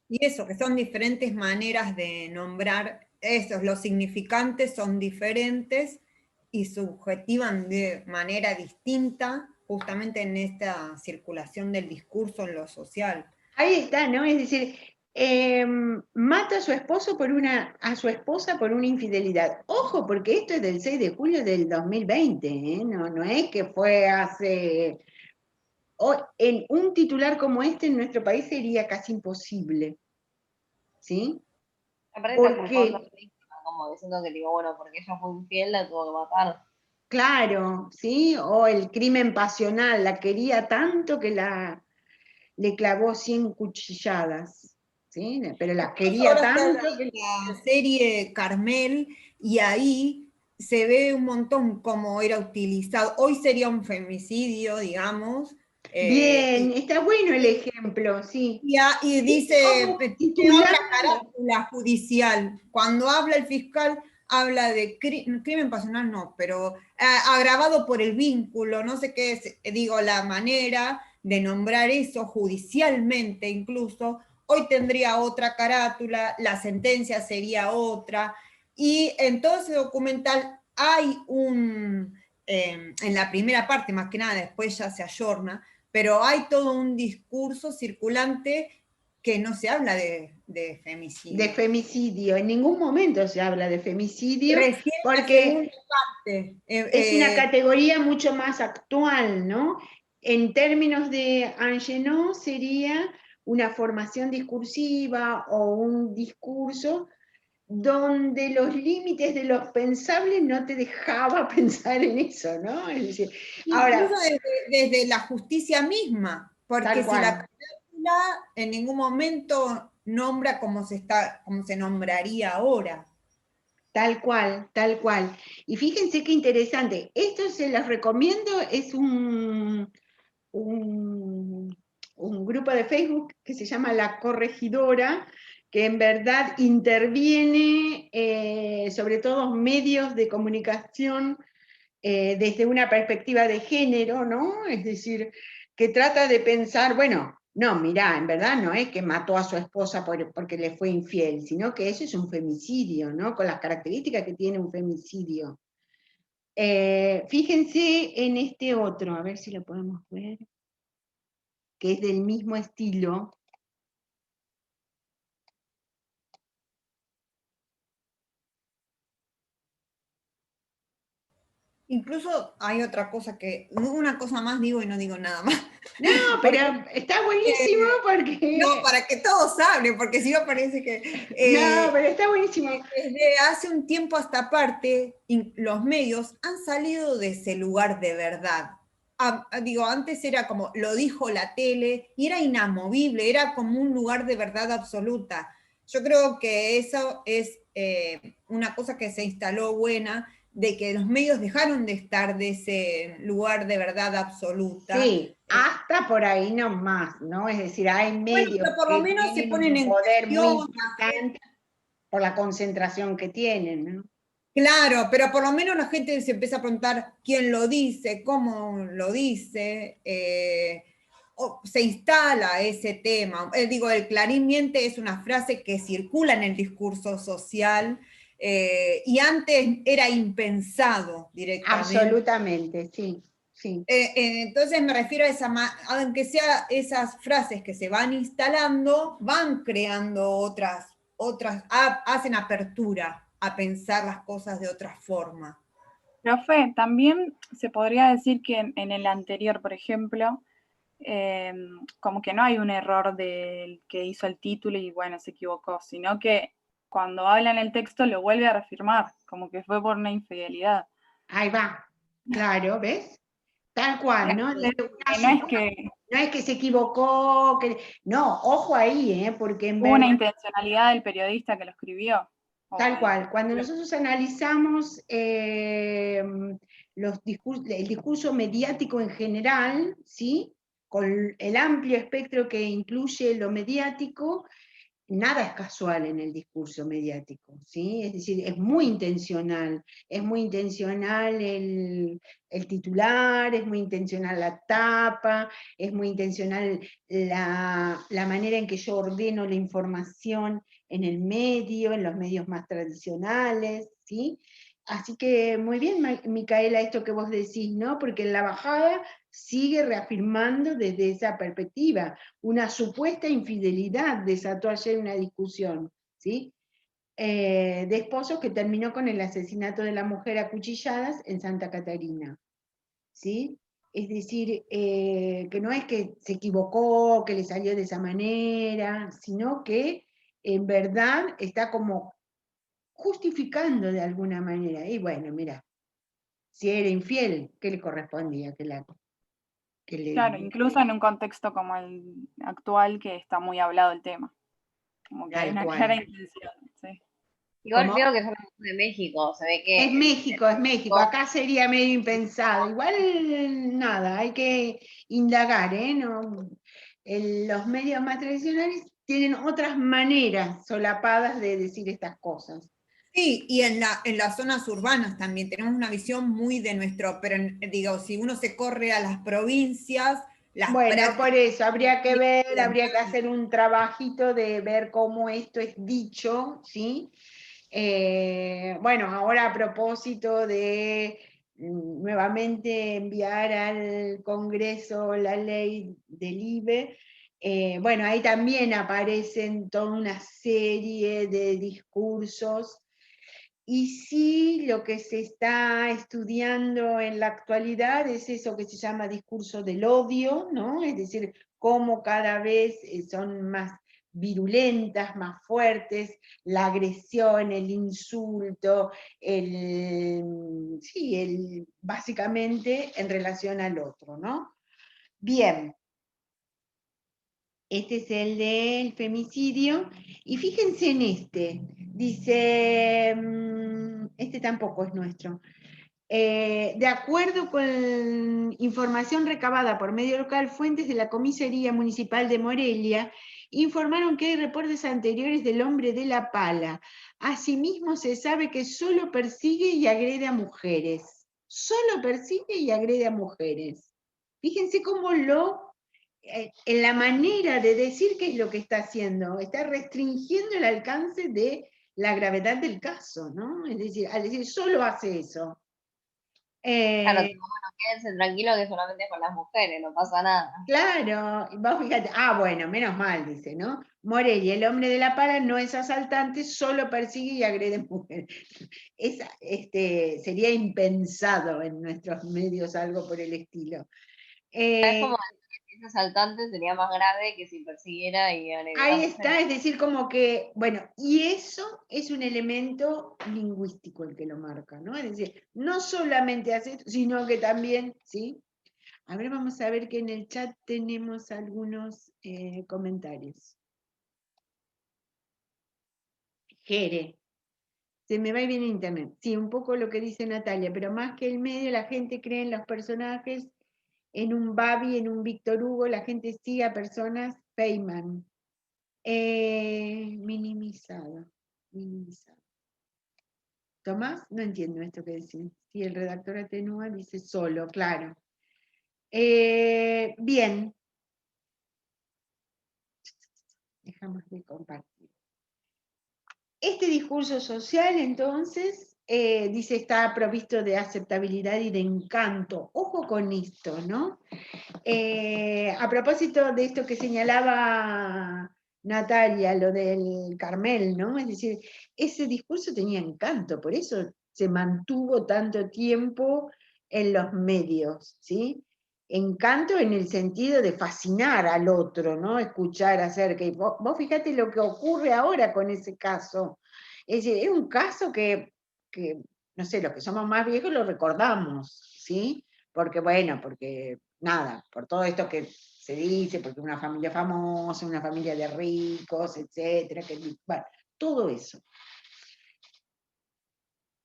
Y eso, que son diferentes maneras de nombrar esos, los significantes son diferentes y subjetivan de manera distinta justamente en esta circulación del discurso en lo social. Ahí está, ¿no? Es decir, mata a su esposo a su esposa por una infidelidad. Ojo, porque esto es del 6 de julio del 2020, ¿eh? No es que fue hace... en un titular como este en nuestro país sería casi imposible, ¿sí? Aparte está Porque, culpando a la víctima, como diciendo que digo, bueno, porque ella fue infiel, la tuvo que matar. claro, ¿sí? O el crimen pasional, la quería tanto que le clavó 100 cuchilladas, ¿sí? Pero la quería Ahora está tanto que... la serie Carmel y ahí se ve un montón cómo era utilizado. Hoy sería un femicidio, digamos. Bien, está bueno el ejemplo, sí. Y ¿Viste dice, cómo tiene otra titulando? carátula judicial. Cuando habla el fiscal, habla de crimen pasional, no, pero agravado por el vínculo, no sé qué es, digo, la manera de nombrar eso judicialmente incluso. Hoy tendría otra carátula, la sentencia sería otra, y en todo ese documental hay en la primera parte más que nada, después ya se ayorna, pero hay todo un discurso circulante que no se habla de femicidio. De femicidio, en ningún momento se habla de femicidio, Recién la segunda porque parte. es una categoría mucho más actual, ¿no? En términos de Angenot sería una formación discursiva o un discurso donde los límites de los pensables no te dejaba pensar en eso, ¿no? Es decir, ahora, incluso desde la justicia misma, porque tal si la cual, carátula en ningún momento nombra como se nombraría ahora. tal cual, tal cual. Y fíjense qué interesante, esto se los recomiendo, es un grupo de Facebook que se llama La Corregidora, que en verdad interviene sobre todo medios de comunicación desde una perspectiva de género, ¿no? Es decir, que trata de pensar, bueno, no, mirá, en verdad no es que mató a su esposa porque le fue infiel, sino que eso es un femicidio, ¿no? Con las características que tiene un femicidio. Fíjense en este otro, a ver si lo podemos ver, que es del mismo estilo. Incluso hay otra cosa una cosa más digo y no digo nada más. No, pero está buenísimo porque... No, para que todos hablen, porque si no parece que... no, pero está buenísimo. Desde hace un tiempo a esta parte, los medios han salido de ese lugar de verdad. Digo, antes era como, lo dijo la tele, y era inamovible, era como un lugar de verdad absoluta. Yo creo que eso es una cosa que se instaló buena, de que los medios dejaron de estar de ese lugar de verdad absoluta. Sí, hasta por ahí nomás, ¿no? Es decir, hay medios pero por lo que menos se tienen ponen un en poder muy cuestión. importante por la concentración que tienen, ¿no? Claro, pero por lo menos la gente se empieza a preguntar quién lo dice, cómo lo dice, se instala ese tema. Digo, el Clarín miente es una frase que circula en el discurso social y antes era impensado directamente. Absolutamente, sí, sí. Entonces me refiero a aunque sea esas frases que se van instalando, van creando otras, hacen apertura a pensar las cosas de otra forma. Profe, también se podría decir que en el anterior, por ejemplo, como que no hay un error del que hizo el título y bueno, se equivocó, sino que cuando habla en el texto lo vuelve a reafirmar, como que fue por una infidelidad. Ahí va, claro, ¿ves? Tal cual, ¿no? No es que se equivocó, no, ojo ahí, porque en Hubo una verdad... intencionalidad del periodista que lo escribió. Tal cual, cuando nosotros analizamos el discurso mediático en general, ¿sí? Con el amplio espectro que incluye lo mediático, nada es casual en el discurso mediático, ¿sí? Es decir, es muy intencional el titular, es muy intencional la tapa, es muy intencional la manera en que yo ordeno la información en el medio, en los medios más tradicionales, ¿sí? Así que muy bien, Micaela, esto que vos decís, ¿no? Porque en la bajada sigue reafirmando desde esa perspectiva. Una supuesta infidelidad desató ayer una discusión, ¿sí? De esposos que terminó con el asesinato de la mujer a cuchilladas en Santa Catarina, ¿sí? Es decir, que no es que se equivocó, que le salió de esa manera, sino que en verdad está como justificando de alguna manera. Y bueno, mira, si era infiel, ¿qué le correspondía? Claro, incluso en un contexto como el actual que está muy hablado el tema. Como que hay Tal una cual. clara intención, sí. Igual ¿Cómo? veo que somos de México, se ve que... Es México, es México. Acá sería medio impensado. Igual, nada, hay que indagar, ¿eh? No, los medios más tradicionales tienen otras maneras solapadas de decir estas cosas. Sí, y en las zonas urbanas también tenemos una visión muy de nuestro, pero digo, si uno se corre a las provincias, las Bueno, por prácticas... eso habría que ver, habría que hacer un trabajito de ver cómo esto es dicho, ¿sí? Bueno, ahora a propósito de nuevamente enviar al Congreso la ley del IVE, bueno, ahí también aparecen toda una serie de discursos. Y sí, lo que se está estudiando en la actualidad es eso que se llama discurso del odio, ¿no? Es decir, cómo cada vez son más virulentas, más fuertes, la agresión, el insulto, básicamente en relación al otro, ¿no? Bien, este es el del femicidio, y fíjense en este, dice, este tampoco es nuestro. De acuerdo con información recabada por medio local, fuentes de la Comisaría Municipal de Morelia informaron que hay reportes anteriores del hombre de la pala. Asimismo, se sabe que solo persigue y agrede a mujeres. Solo persigue y agrede a mujeres. Fíjense cómo en la manera de decir qué es lo que está haciendo, está restringiendo el alcance de la gravedad del caso, ¿no? Es decir, al decir solo hace eso. Claro, tipo, bueno, quédense tranquilos que solamente es con las mujeres, no pasa nada. Claro, vos fíjate, bueno, menos mal, dice, ¿no? Morelia, el hombre de la pala no es asaltante, solo persigue y agrede mujeres. Sería impensado en nuestros medios algo por el estilo. Es como que si es asaltante sería más grave que si persiguiera y agrediera a Ahí está, mujeres. es decir, como que, bueno, y eso es un elemento lingüístico el que lo marca, ¿no? Es decir, no solamente hace esto, sino que también, ¿sí? A ver, vamos a ver que en el chat tenemos algunos comentarios. Jere, se me va bien en internet. Sí, un poco lo que dice Natalia, pero más que el medio, la gente cree en los personajes, en un Babi, en un Víctor Hugo, la gente sigue a personas Feynman. Minimizado. Tomás, no entiendo esto que decís. Si el redactor atenúa, dice solo, claro. Bien. Dejamos de compartir. Este discurso social, entonces, dice, está provisto de aceptabilidad y de encanto. Ojo con esto, ¿no? A propósito de esto que señalaba Natalia, lo del Carmel, ¿no? Es decir, ese discurso tenía encanto, por eso se mantuvo tanto tiempo en los medios, ¿sí? Encanto en el sentido de fascinar al otro, ¿no? Escuchar acerca. Y vos fíjate lo que ocurre ahora con ese caso. Es decir, es un caso que, no sé, los que somos más viejos lo recordamos, ¿sí? Porque, bueno, porque nada, por todo esto que se dice, porque una familia famosa, una familia de ricos, etcétera, bueno, todo eso.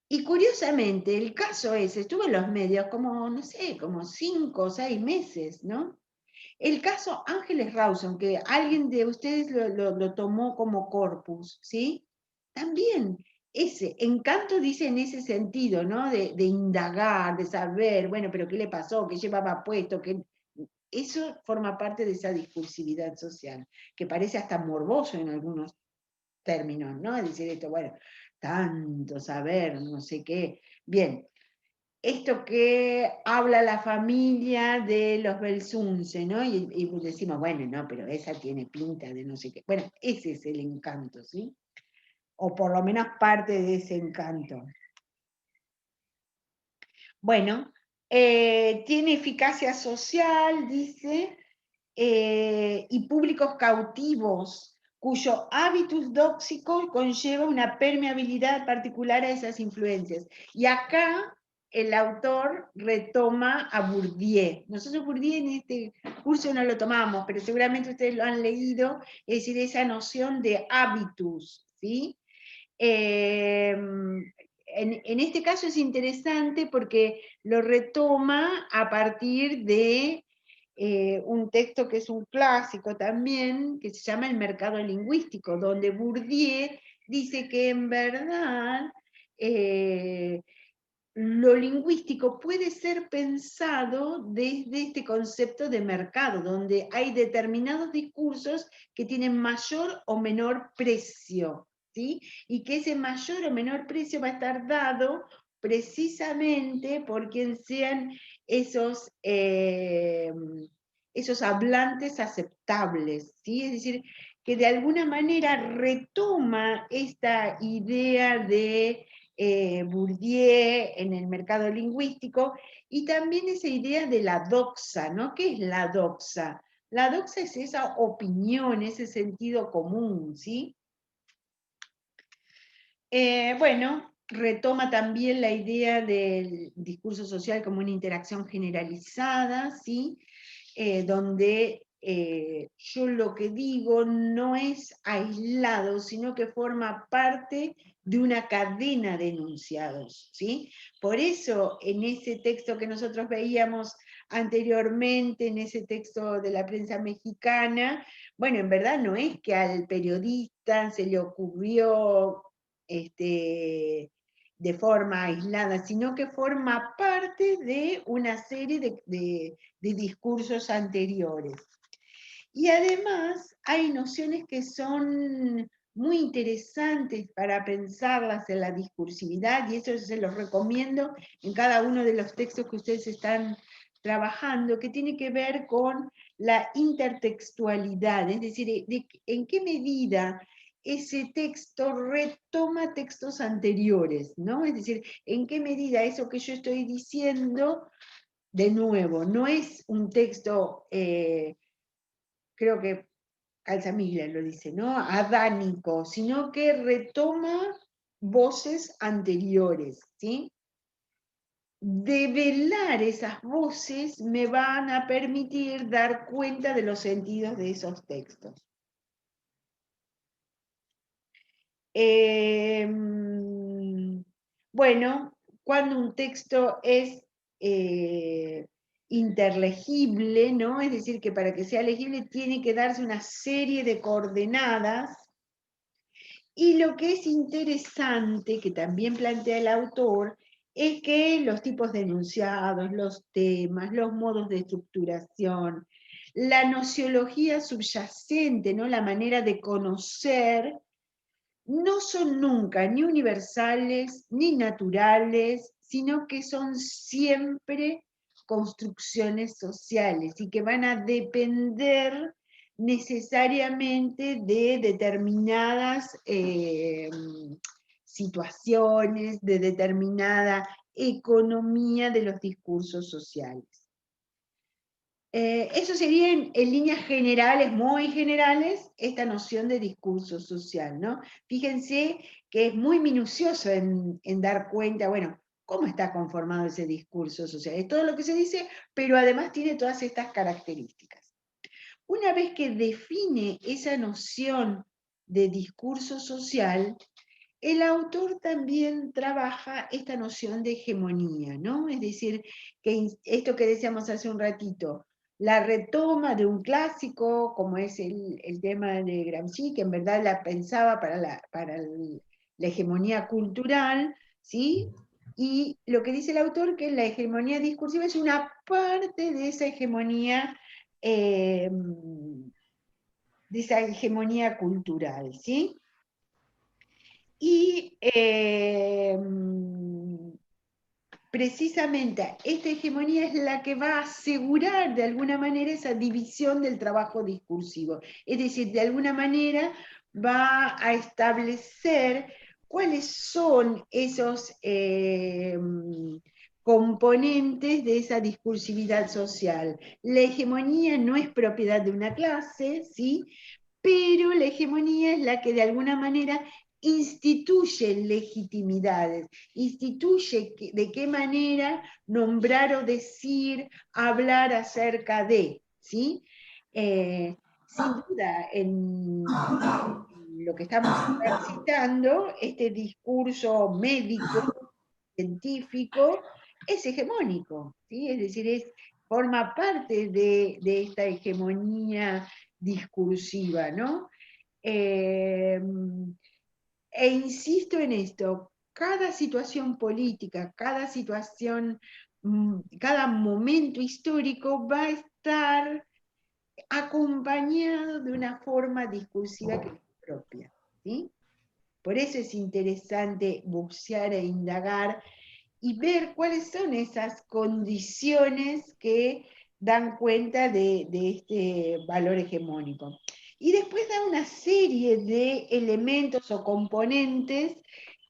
Y curiosamente, el caso ese estuvo en los medios como, no sé, como 5 o 6 meses, ¿no? El caso Ángeles Rawson, que alguien de ustedes lo tomó como corpus, ¿sí? También ese encanto dice en ese sentido, ¿no? De indagar, de saber, bueno, pero ¿qué le pasó? ¿Qué llevaba puesto? Eso forma parte de esa discursividad social, que parece hasta morboso en algunos términos, ¿no? Es decir, esto, bueno, tanto saber, no sé qué. Bien, esto que habla la familia de los Belsunce, ¿no? Y decimos, bueno, no, pero esa tiene pinta de no sé qué. Bueno, ese es el encanto, ¿sí? O por lo menos parte de ese encanto. Bueno, tiene eficacia social, dice, y públicos cautivos, cuyo hábitus dóxico conlleva una permeabilidad particular a esas influencias. Y acá el autor retoma a Bourdieu. Nosotros Bourdieu en este curso no lo tomamos, pero seguramente ustedes lo han leído, es decir, esa noción de hábitus, ¿sí? En este caso es interesante porque lo retoma a partir de un texto que es un clásico también, que se llama El mercado lingüístico, donde Bourdieu dice que en verdad lo lingüístico puede ser pensado desde este concepto de mercado, donde hay determinados discursos que tienen mayor o menor precio, ¿sí? Y que ese mayor o menor precio va a estar dado precisamente por quien sean esos, esos hablantes aceptables, ¿sí? Es decir, que de alguna manera retoma esta idea de Bourdieu en el mercado lingüístico, y también esa idea de la doxa, ¿no? ¿Qué es la doxa? La doxa es esa opinión, ese sentido común, ¿sí? Bueno, retoma también la idea del discurso social como una interacción generalizada, ¿sí? Donde yo lo que digo no es aislado, sino que forma parte de una cadena de enunciados, ¿sí? Por eso, en ese texto que nosotros veíamos anteriormente, en ese texto de la prensa mexicana, bueno, en verdad no es que al periodista se le ocurrió de forma aislada, sino que forma parte de una serie de discursos anteriores. Y además hay nociones que son muy interesantes para pensarlas en la discursividad, y eso se los recomiendo en cada uno de los textos que ustedes están trabajando, que tiene que ver con la intertextualidad, es decir, en qué medida ese texto retoma textos anteriores, ¿no? Es decir, en qué medida eso que yo estoy diciendo, de nuevo, no es un texto, creo que Alzamiglia lo dice, ¿no? Adánico, sino que retoma voces anteriores, ¿sí? Develar esas voces me van a permitir dar cuenta de los sentidos de esos textos. Bueno, cuando un texto es interlegible, ¿no? Es decir, que para que sea legible tiene que darse una serie de coordenadas. Y lo que es interesante, que también plantea el autor, es que los tipos de enunciados, los temas, los modos de estructuración, la nociología subyacente, ¿no? La manera de conocer, no son nunca ni universales ni naturales, sino que son siempre construcciones sociales y que van a depender necesariamente de determinadas situaciones, de determinada economía de los discursos sociales. Eso sería en líneas generales, muy generales, esta noción de discurso social, ¿no? Fíjense que es muy minucioso en dar cuenta, bueno, cómo está conformado ese discurso social. Es todo lo que se dice, pero además tiene todas estas características. Una vez que define esa noción de discurso social, el autor también trabaja esta noción de hegemonía, ¿no? Es decir, que esto que decíamos hace un ratito, la retoma de un clásico, como es el tema de Gramsci, que en verdad la pensaba para la hegemonía cultural, ¿sí? Y lo que dice el autor, que la hegemonía discursiva es una parte de esa hegemonía cultural, ¿sí? Y precisamente esta hegemonía es la que va a asegurar de alguna manera esa división del trabajo discursivo. Es decir, de alguna manera va a establecer cuáles son esos componentes de esa discursividad social. La hegemonía no es propiedad de una clase, ¿sí? Pero la hegemonía es la que de alguna manera instituye legitimidades, instituye de qué manera nombrar o decir, hablar acerca de, ¿sí? Sin duda, en lo que estamos citando, este discurso médico, científico, es hegemónico, ¿sí? Es decir, forma parte de esta hegemonía discursiva, ¿no? E insisto en esto, cada situación política, cada situación, cada momento histórico va a estar acompañado de una forma discursiva que es propia, ¿sí? Por eso es interesante bucear e indagar y ver cuáles son esas condiciones que dan cuenta de este valor hegemónico. Y después da una serie de elementos o componentes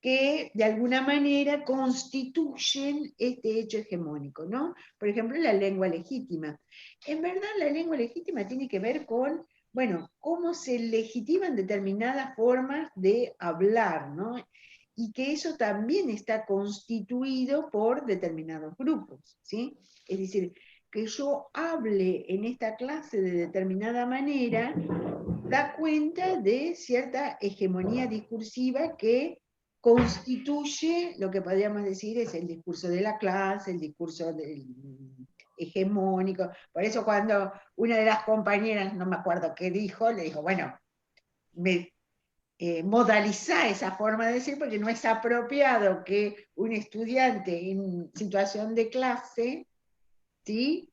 que de alguna manera constituyen este hecho hegemónico, ¿no? Por ejemplo, la lengua legítima. En verdad, la lengua legítima tiene que ver con, bueno, cómo se legitiman determinadas formas de hablar, ¿no? Y que eso también está constituido por determinados grupos, ¿sí? Es decir, que yo hable en esta clase de determinada manera da cuenta de cierta hegemonía discursiva que constituye lo que podríamos decir es el discurso de la clase, el discurso hegemónico. Por eso cuando una de las compañeras, no me acuerdo qué dijo, le dijo, bueno, modalizar esa forma de decir, porque no es apropiado que un estudiante en situación de clase, ¿sí?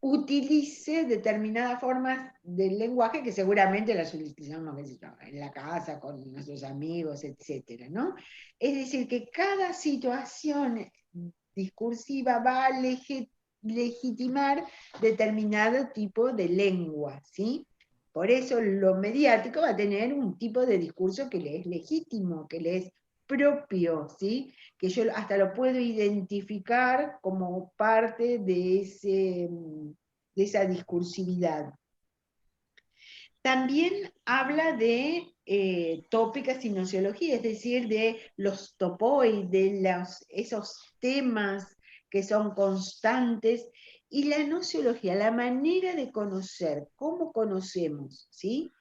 Utilice determinadas formas del lenguaje que seguramente las utilizamos en la casa, con nuestros amigos, etcétera, ¿no? Es decir, que cada situación discursiva va a legitimar determinado tipo de lengua, ¿sí? Por eso lo mediático va a tener un tipo de discurso que le es legítimo, que le es propio, ¿sí? Que yo hasta lo puedo identificar como parte de esa discursividad. También habla de tópicas y nociología, es decir, de los topoi, de esos temas que son constantes, y la nociología, la manera de conocer, cómo conocemos, ¿sí?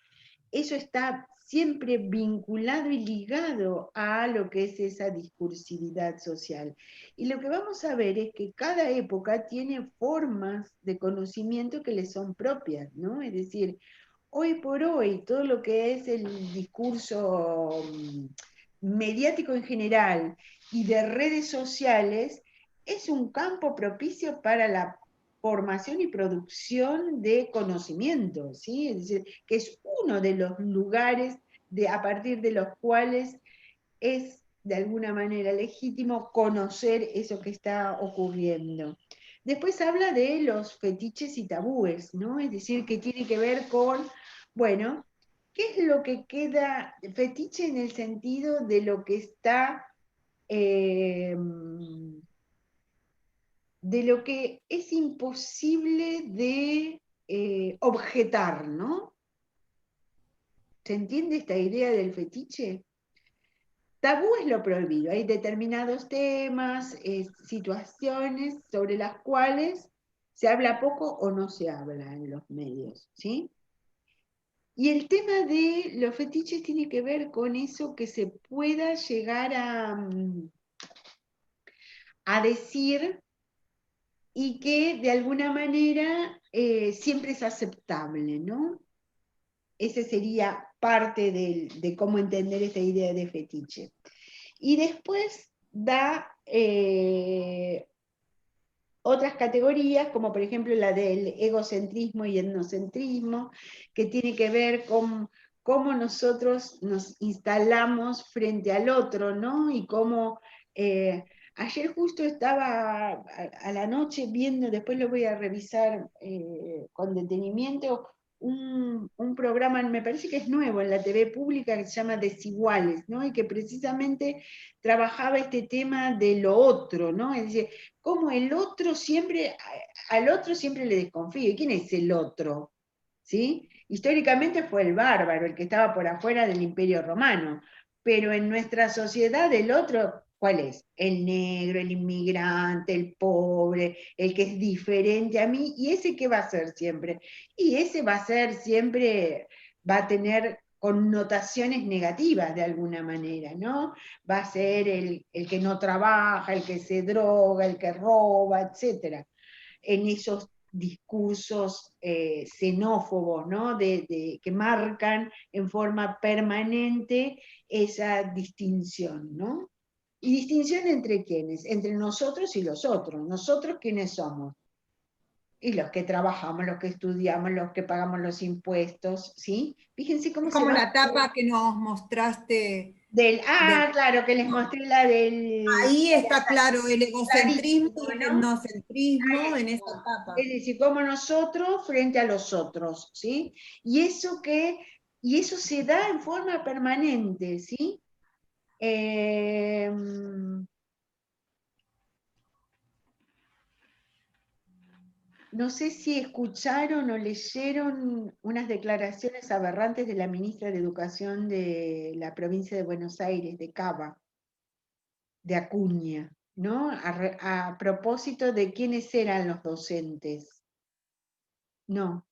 Eso está siempre vinculado y ligado a lo que es esa discursividad social. Y lo que vamos a ver es que cada época tiene formas de conocimiento que le son propias, ¿no? Es decir, hoy por hoy, todo lo que es el discurso mediático en general y de redes sociales es un campo propicio para la formación y producción de conocimiento, ¿sí? Es decir, que es uno de los lugares a partir de los cuales es de alguna manera legítimo conocer eso que está ocurriendo. Después habla de los fetiches y tabúes, ¿no? Es decir, que tiene que ver con, bueno, ¿qué es lo que queda fetiche en el sentido de lo que está, de lo que es imposible de objetar, ¿no? ¿Se entiende esta idea del fetiche? Tabú es lo prohibido. Hay determinados temas, situaciones sobre las cuales se habla poco o no se habla en los medios, ¿sí? Y el tema de los fetiches tiene que ver con eso que se pueda llegar a decir y que de alguna manera siempre es aceptable, ¿no? Ese sería parte de cómo entender esta idea de fetiche. Y después da otras categorías, como por ejemplo la del egocentrismo y etnocentrismo, que tiene que ver con cómo nosotros nos instalamos frente al otro, ¿no? Y cómo ayer justo estaba a la noche viendo, después lo voy a revisar con detenimiento, un programa, me parece que es nuevo en la TV pública, que se llama Desiguales, ¿no? Y que precisamente trabajaba este tema de lo otro, ¿no? Es decir, cómo el otro siempre, al otro siempre le desconfío. ¿Y quién es el otro? ¿Sí? Históricamente fue el bárbaro, el que estaba por afuera del Imperio Romano, pero en nuestra sociedad el otro, ¿cuál es? El negro, el inmigrante, el pobre, el que es diferente a mí, y ese ¿qué va a ser siempre? Y ese va a ser siempre, va a tener connotaciones negativas de alguna manera, ¿no? Va a ser el que no trabaja, el que se droga, el que roba, etc. En esos discursos xenófobos, ¿no? Que marcan en forma permanente esa distinción, ¿no? ¿Y distinción entre quiénes? Entre nosotros y los otros. ¿Nosotros quiénes somos? Y los que trabajamos, los que estudiamos, los que pagamos los impuestos, ¿sí? Fíjense cómo Es se como va. la tapa que nos mostraste. Claro, que les mostré la del... Ahí está claro el egocentrismo Clarísimo, y el ¿no? etnocentrismo en esa etapa. Es decir, como nosotros frente a los otros, ¿sí? Y eso se da en forma permanente, ¿sí? No sé si escucharon o leyeron unas declaraciones aberrantes de la ministra de Educación de la provincia de Buenos Aires, de Cava, de Acuña, ¿no? A propósito de quiénes eran los docentes. No,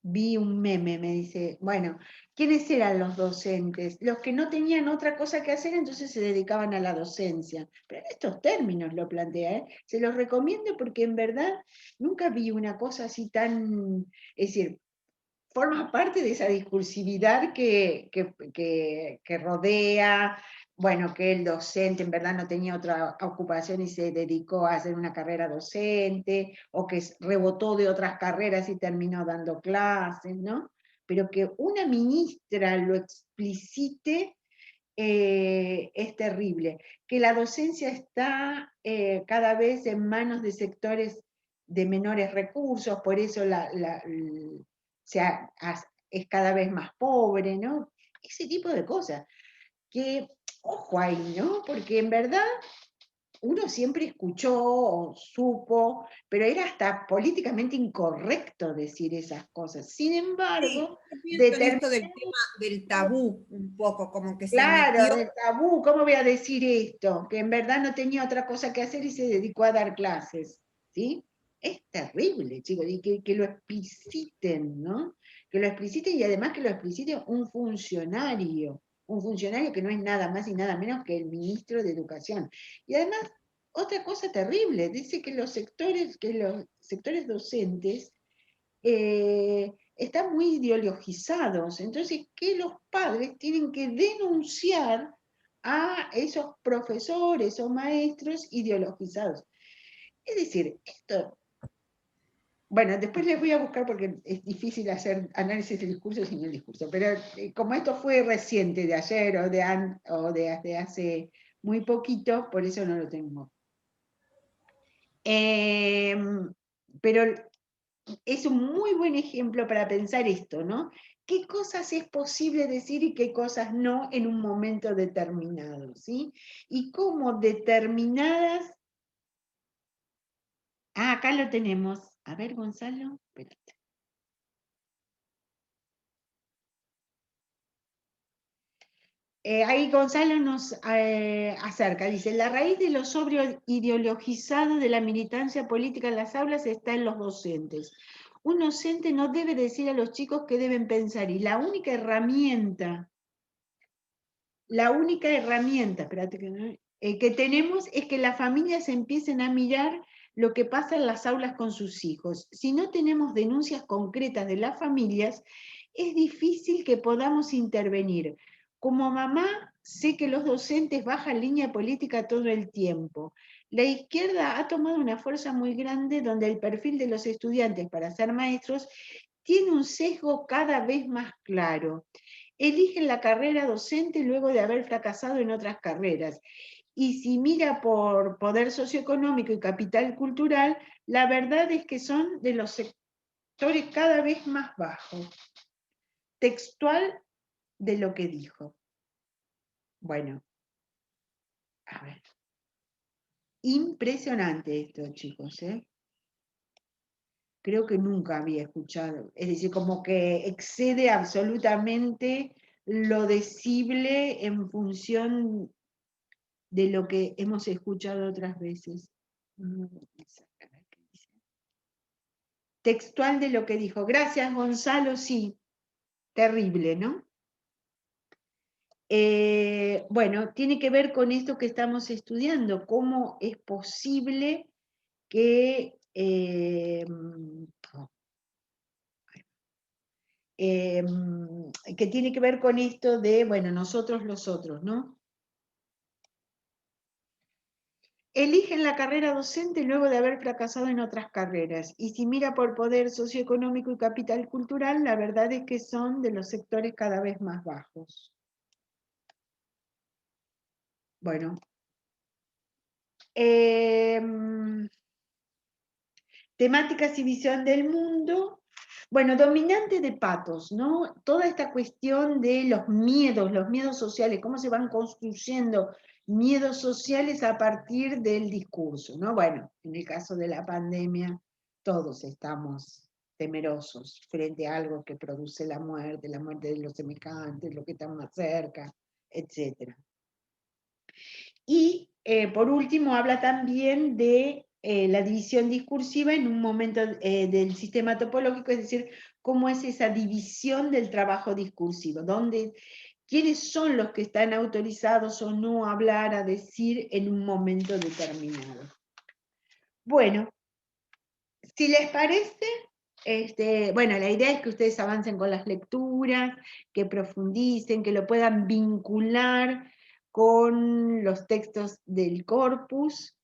vi un meme, me dice, bueno, ¿quiénes eran los docentes? Los que no tenían otra cosa que hacer, entonces se dedicaban a la docencia. Pero en estos términos lo plantea, ¿eh? Se los recomiendo porque en verdad nunca vi una cosa así tan, es decir, forma parte de esa discursividad que rodea, bueno, que el docente en verdad no tenía otra ocupación y se dedicó a hacer una carrera docente, o que rebotó de otras carreras y terminó dando clases, ¿no? Pero que una ministra lo explicite es terrible. Que la docencia está cada vez en manos de sectores de menores recursos, por eso es cada vez más pobre, ¿no? Ese tipo de cosas. Que, ojo ahí, ¿no? Porque en verdad uno siempre escuchó o supo, pero era hasta políticamente incorrecto decir esas cosas. Sin embargo, Yo pienso en esto del tema del tabú, un poco, como que se claro, metió. del tabú, ¿cómo voy a decir esto? Que en verdad no tenía otra cosa que hacer y se dedicó a dar clases, ¿sí? Es terrible, chicos, y que lo expliciten, ¿no? Que lo expliciten y además que lo explicite un funcionario que no es nada más y nada menos que el ministro de Educación. Y además, otra cosa terrible, dice que los sectores docentes están muy ideologizados. Entonces, que los padres tienen que denunciar a esos profesores o maestros ideologizados. Es decir, esto, bueno, después les voy a buscar porque es difícil hacer análisis del discurso sin el discurso, pero como esto fue reciente, de ayer o de hace muy poquito, por eso no lo tengo. Pero es un muy buen ejemplo para pensar esto, ¿no? ¿Qué cosas es posible decir y qué cosas no en un momento determinado, ¿sí? Y cómo determinadas... acá lo tenemos. A ver, Gonzalo, espérate. Ahí Gonzalo nos acerca, dice, la raíz de lo sobrio ideologizado de la militancia política en las aulas está en los docentes. Un docente no debe decir a los chicos que deben pensar, y la única herramienta, espérate, que tenemos es que las familias empiecen a mirar lo que pasa en las aulas con sus hijos. Si no tenemos denuncias concretas de las familias, es difícil que podamos intervenir. Como mamá, sé que los docentes bajan línea política todo el tiempo. La izquierda ha tomado una fuerza muy grande donde el perfil de los estudiantes para ser maestros tiene un sesgo cada vez más claro. eligen la carrera docente luego de haber fracasado en otras carreras. Y si mira por poder socioeconómico y capital cultural, la verdad es que son de los sectores cada vez más bajos. Textual de lo que dijo. Bueno, a ver. Impresionante esto, chicos, ¿eh? Creo que nunca había escuchado. Es decir, como que excede absolutamente lo decible en función de lo que hemos escuchado otras veces. Textual de lo que dijo. Gracias, Gonzalo, sí. Terrible, ¿no? Bueno, tiene que ver con esto que estamos estudiando, cómo es posible que que tiene que ver con esto de, bueno, nosotros los otros, ¿no? Eligen la carrera docente luego de haber fracasado en otras carreras. Y si mira por poder socioeconómico y capital cultural, la verdad es que son de los sectores cada vez más bajos. Bueno. Temáticas y visión del mundo. Bueno, dominante de Patos, ¿no? Toda esta cuestión de los miedos sociales, cómo se van construyendo miedos sociales a partir del discurso, ¿no? Bueno, en el caso de la pandemia, todos estamos temerosos frente a algo que produce la muerte de los semejantes, lo que está más cerca, etc. Y por último habla también de la división discursiva en un momento del sistema topológico, es decir, cómo es esa división del trabajo discursivo, quiénes son los que están autorizados o no a hablar, a decir en un momento determinado. Bueno, si les parece, bueno, la idea es que ustedes avancen con las lecturas, que profundicen, que lo puedan vincular con los textos del corpus,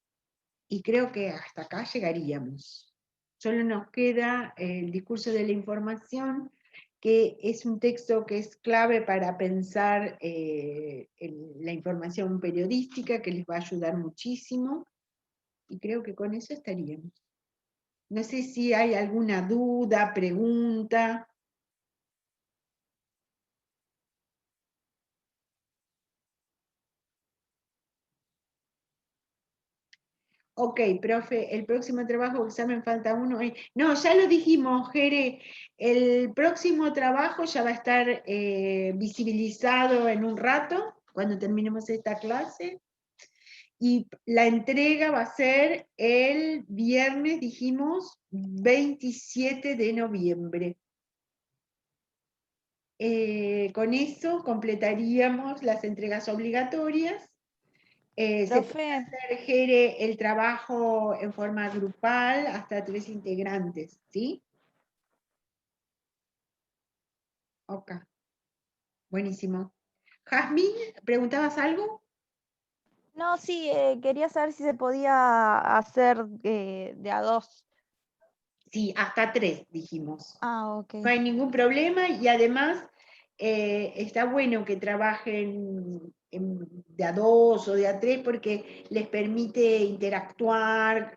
y creo que hasta acá llegaríamos. Solo nos queda el discurso de la información, que es un texto que es clave para pensar la información periodística, que les va a ayudar muchísimo, y creo que con eso estaríamos. No sé si hay alguna duda, pregunta. Ok, profe, el próximo trabajo o examen falta uno. No, ya lo dijimos, Jere, el próximo trabajo ya va a estar visibilizado en un rato, cuando terminemos esta clase, y la entrega va a ser el viernes, dijimos, 27 de noviembre. Con eso completaríamos las entregas obligatorias. Se puede hacer, Jere, el trabajo en forma grupal hasta 3 integrantes, ¿sí? Ok. Buenísimo. Jazmín, ¿preguntabas algo? No, sí, quería saber si se podía hacer de a dos. Sí, hasta 3, dijimos. Ah, ok. No hay ningún problema y además está bueno que trabajen de a 2 o de a 3 porque les permite interactuar,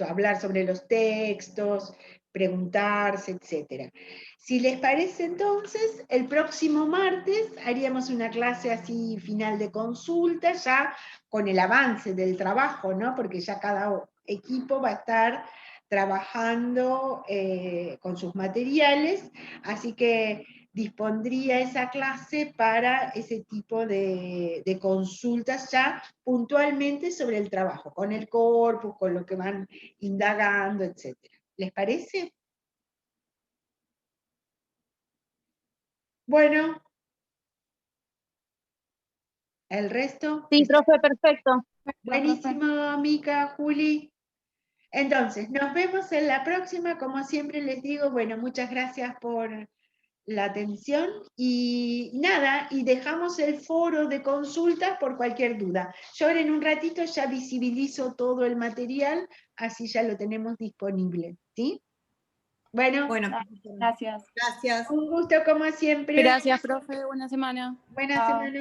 hablar sobre los textos, preguntarse, etc. Si les parece entonces, el próximo martes haríamos una clase así final de consulta, ya con el avance del trabajo, ¿no? Porque ya cada equipo va a estar trabajando con sus materiales, así que dispondría esa clase para ese tipo de consultas ya puntualmente sobre el trabajo, con el corpus, con lo que van indagando, etc. ¿Les parece? Bueno, el resto. Sí, profe, perfecto. Buenísimo, Mica, Juli. Entonces, nos vemos en la próxima. Como siempre les digo, bueno, muchas gracias por la atención y nada, y dejamos el foro de consultas por cualquier duda. Yo ahora en un ratito ya visibilizo todo el material, así ya lo tenemos disponible, ¿sí? Bueno, Bueno, Gracias. gracias. un gusto como siempre. Gracias, profe. Buena semana. Buena Chao. semana.